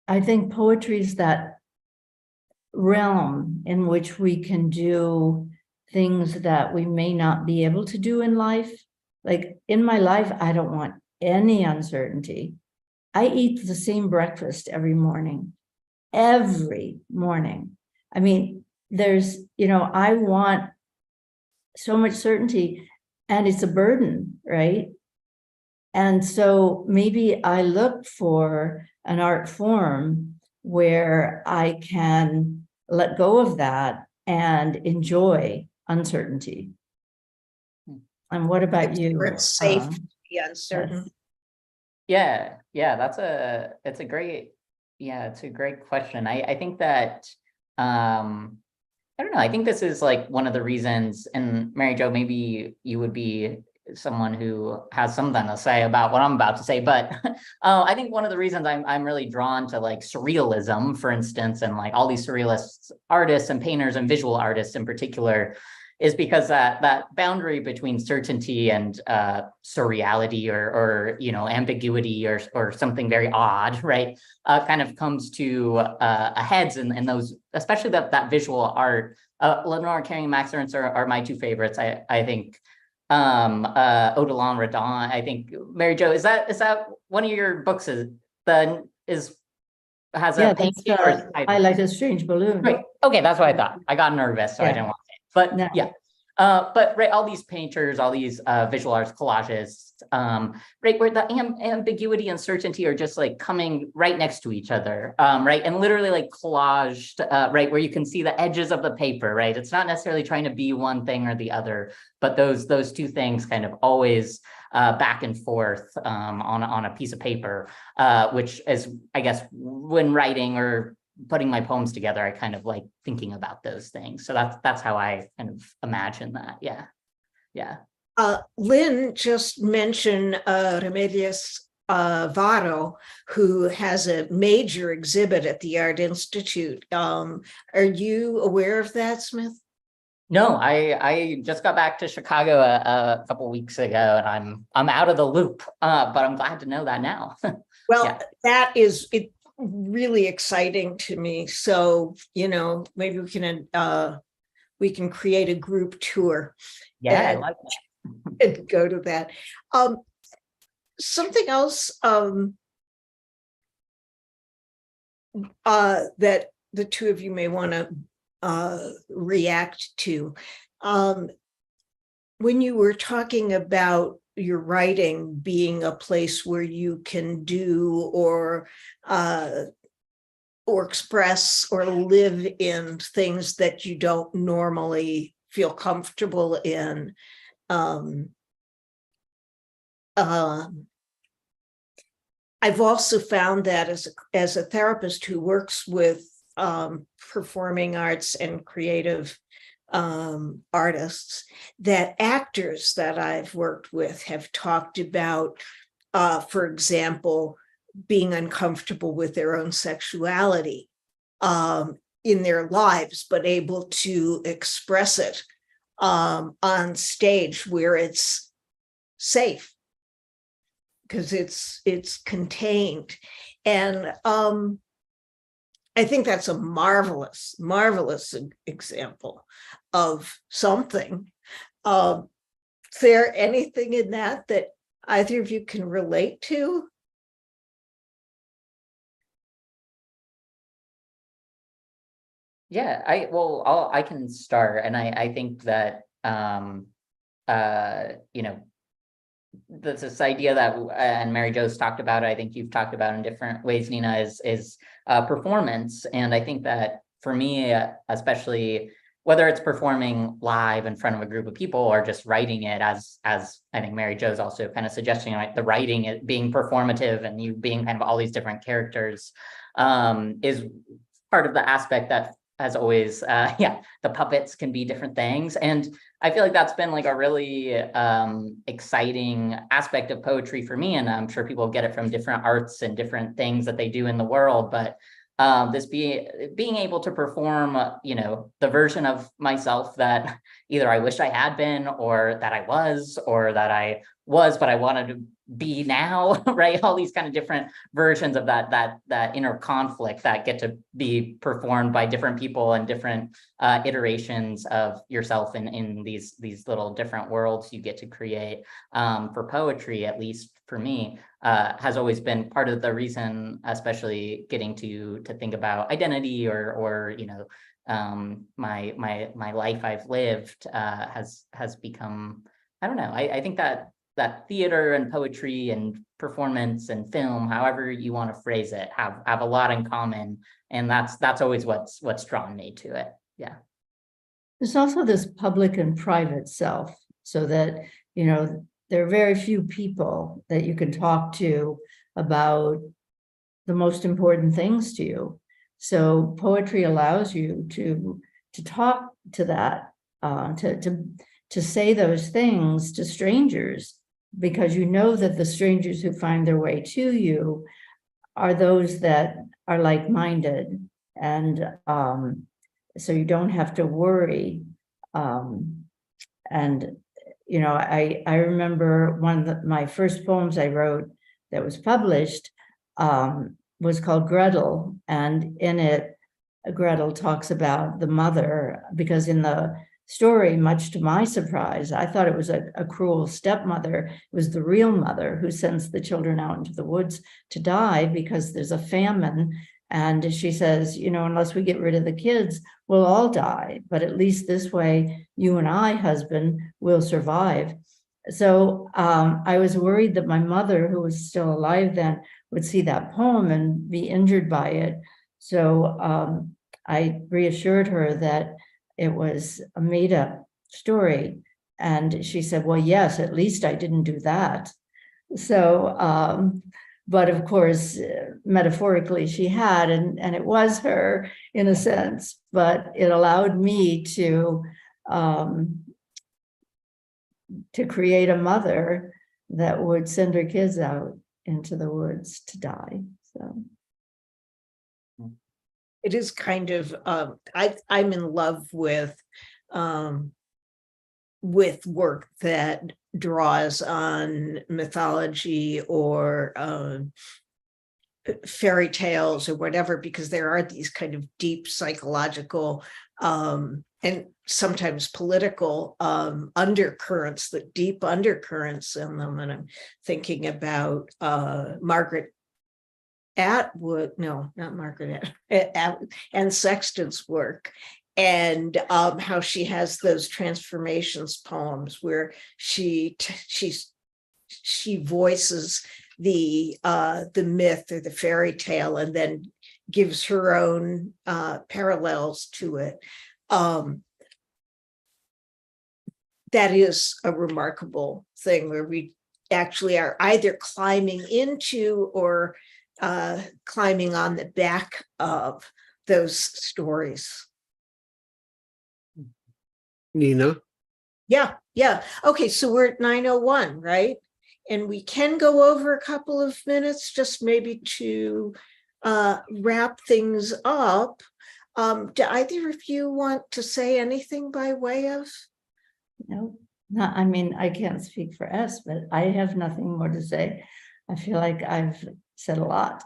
I think poetry is that realm in which we can do things that we may not be able to do in life. Like in my life, I don't want any uncertainty. I eat the same breakfast every morning. I mean, I want so much certainty, and it's a burden, right? And so maybe I look for an art form where I can let go of that and enjoy uncertainty. And what about you? Where it's safe to be uncertain. Yeah, it's a great question. I think that I don't know, I think this is like one of the reasons, and Mary Jo, maybe you would be someone who has something to say about what I'm about to say, but I think one of the reasons I'm really drawn to like surrealism, for instance, and like all these surrealist artists and painters and visual artists in particular, is because that boundary between certainty and surreality or ambiguity or something very odd, right, kind of comes to a heads in those, especially that visual art. Lenore Carrying Max Ernst are my two favorites. I think Odilon Redon. I think Mary Jo, is that one of your books? Has a painting? I Like a Strange Balloon. Right. Okay, that's what I thought. I got nervous, so I didn't want to say it. But No. yeah. But right, all these painters, all these visual arts collages, right, where the ambiguity and certainty are just like coming right next to each other, right, and literally like collaged, right, where you can see the edges of the paper, right. It's not necessarily trying to be one thing or the other, but those two things kind of always back and forth on a piece of paper, which is, I guess, when writing or putting my poems together, I kind of like thinking about those things. So that's how I kind of imagine that. Yeah. Lynn just mentioned Remedios Votto, who has a major exhibit at the Art Institute. Are you aware of that, Smith? No, I just got back to Chicago a couple weeks ago, and I'm out of the loop. But I'm glad to know that now. Well, Yeah. that is really exciting to me. So, maybe we can create a group tour. Yeah, I and, like and go to that. Something else that the two of you may want to react to. When you were talking about your writing being a place where you can do or express or live in things that you don't normally feel comfortable in. I've also found that as a therapist who works with performing arts and creative artists, that actors that I've worked with have talked about, for example, being uncomfortable with their own sexuality in their lives, but able to express it on stage where it's safe because it's contained. And I think that's a marvelous example of something. Is there anything in that either of you can relate to? Yeah, I can start, and I think that this idea that and Mary Jo's talked about, I think you've talked about in different ways, Nina, is performance. And I think that for me, especially whether it's performing live in front of a group of people or just writing it, as I think Mary Jo's also kind of suggesting, like the writing it being performative and you being kind of all these different characters, is part of the aspect that has always, the puppets can be different things. And I feel like that's been like a really exciting aspect of poetry for me. And I'm sure people get it from different arts and different things that they do in the world. But this being able to perform, the version of myself that either I wish I had been, or that I was, or that I was, but I wanted to be now, right? All these kind of different versions of that inner conflict that get to be performed by different people and different iterations of yourself in these little different worlds you get to create. For poetry, at least for me, has always been part of the reason, especially getting to think about identity or my life I've lived has become, I don't know, I think that theater and poetry and performance and film, however you want to phrase it, have a lot in common. And that's always what's drawn me to it. Yeah. There's also this public and private self, so that, there are very few people that you can talk to about the most important things to you. So poetry allows you to talk to that, to say those things to strangers, because you know that the strangers who find their way to you are those that are like-minded. And so you don't have to worry. I remember one of my first poems I wrote that was published was called Gretel. And in it, Gretel talks about the mother, because in the story, much to my surprise, I thought it was a cruel stepmother. It was the real mother who sends the children out into the woods to die because there's a famine. And she says, unless we get rid of the kids, we'll all die. But at least this way, you and I, husband, will survive. So I was worried that my mother, who was still alive then, would see that poem and be injured by it. So I reassured her that it was a made-up story. And she said, well, yes, at least I didn't do that. So, but of course, metaphorically, she had, and it was her in a sense, but it allowed me to create a mother that would send her kids out into the woods to die. So It is kind of, I'm in love with work that draws on mythology or fairy tales or whatever, because there are these kind of deep psychological and sometimes political undercurrents, the deep undercurrents in them. And I'm thinking about Margaret Atwood, no, not Margaret and Sexton's work, and how she has those transformations poems where she voices the myth or the fairy tale and then gives her own parallels to it. That is a remarkable thing where we actually are either climbing into or climbing on the back of those stories. Nina, Yeah. Okay, so we're at 9:01, right? And we can go over a couple of minutes, just maybe to wrap things up. Do either of you want to say anything by way of? no, not, I mean, I can't speak for us, but I have nothing more to say. I feel like I've said a lot.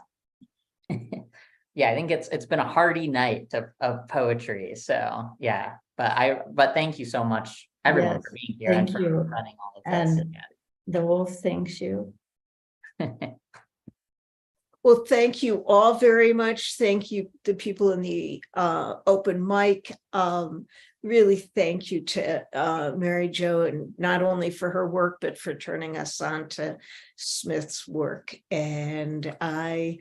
Yeah, I think it's been a hearty night of poetry. So yeah, but thank you so much, everyone, Yes, for being here and thank for you. running all of this. And the wolf thanks you. Well, thank you all very much. Thank you, the people in the open mic. Really thank you to Mary Jo, and not only for her work, but for turning us on to Smith's work. And I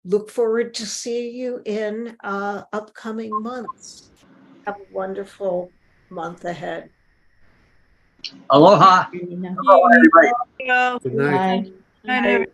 look forward to seeing you in upcoming months. Have a wonderful month ahead. Aloha. You know. Everybody. good night. Bye. Night, everybody.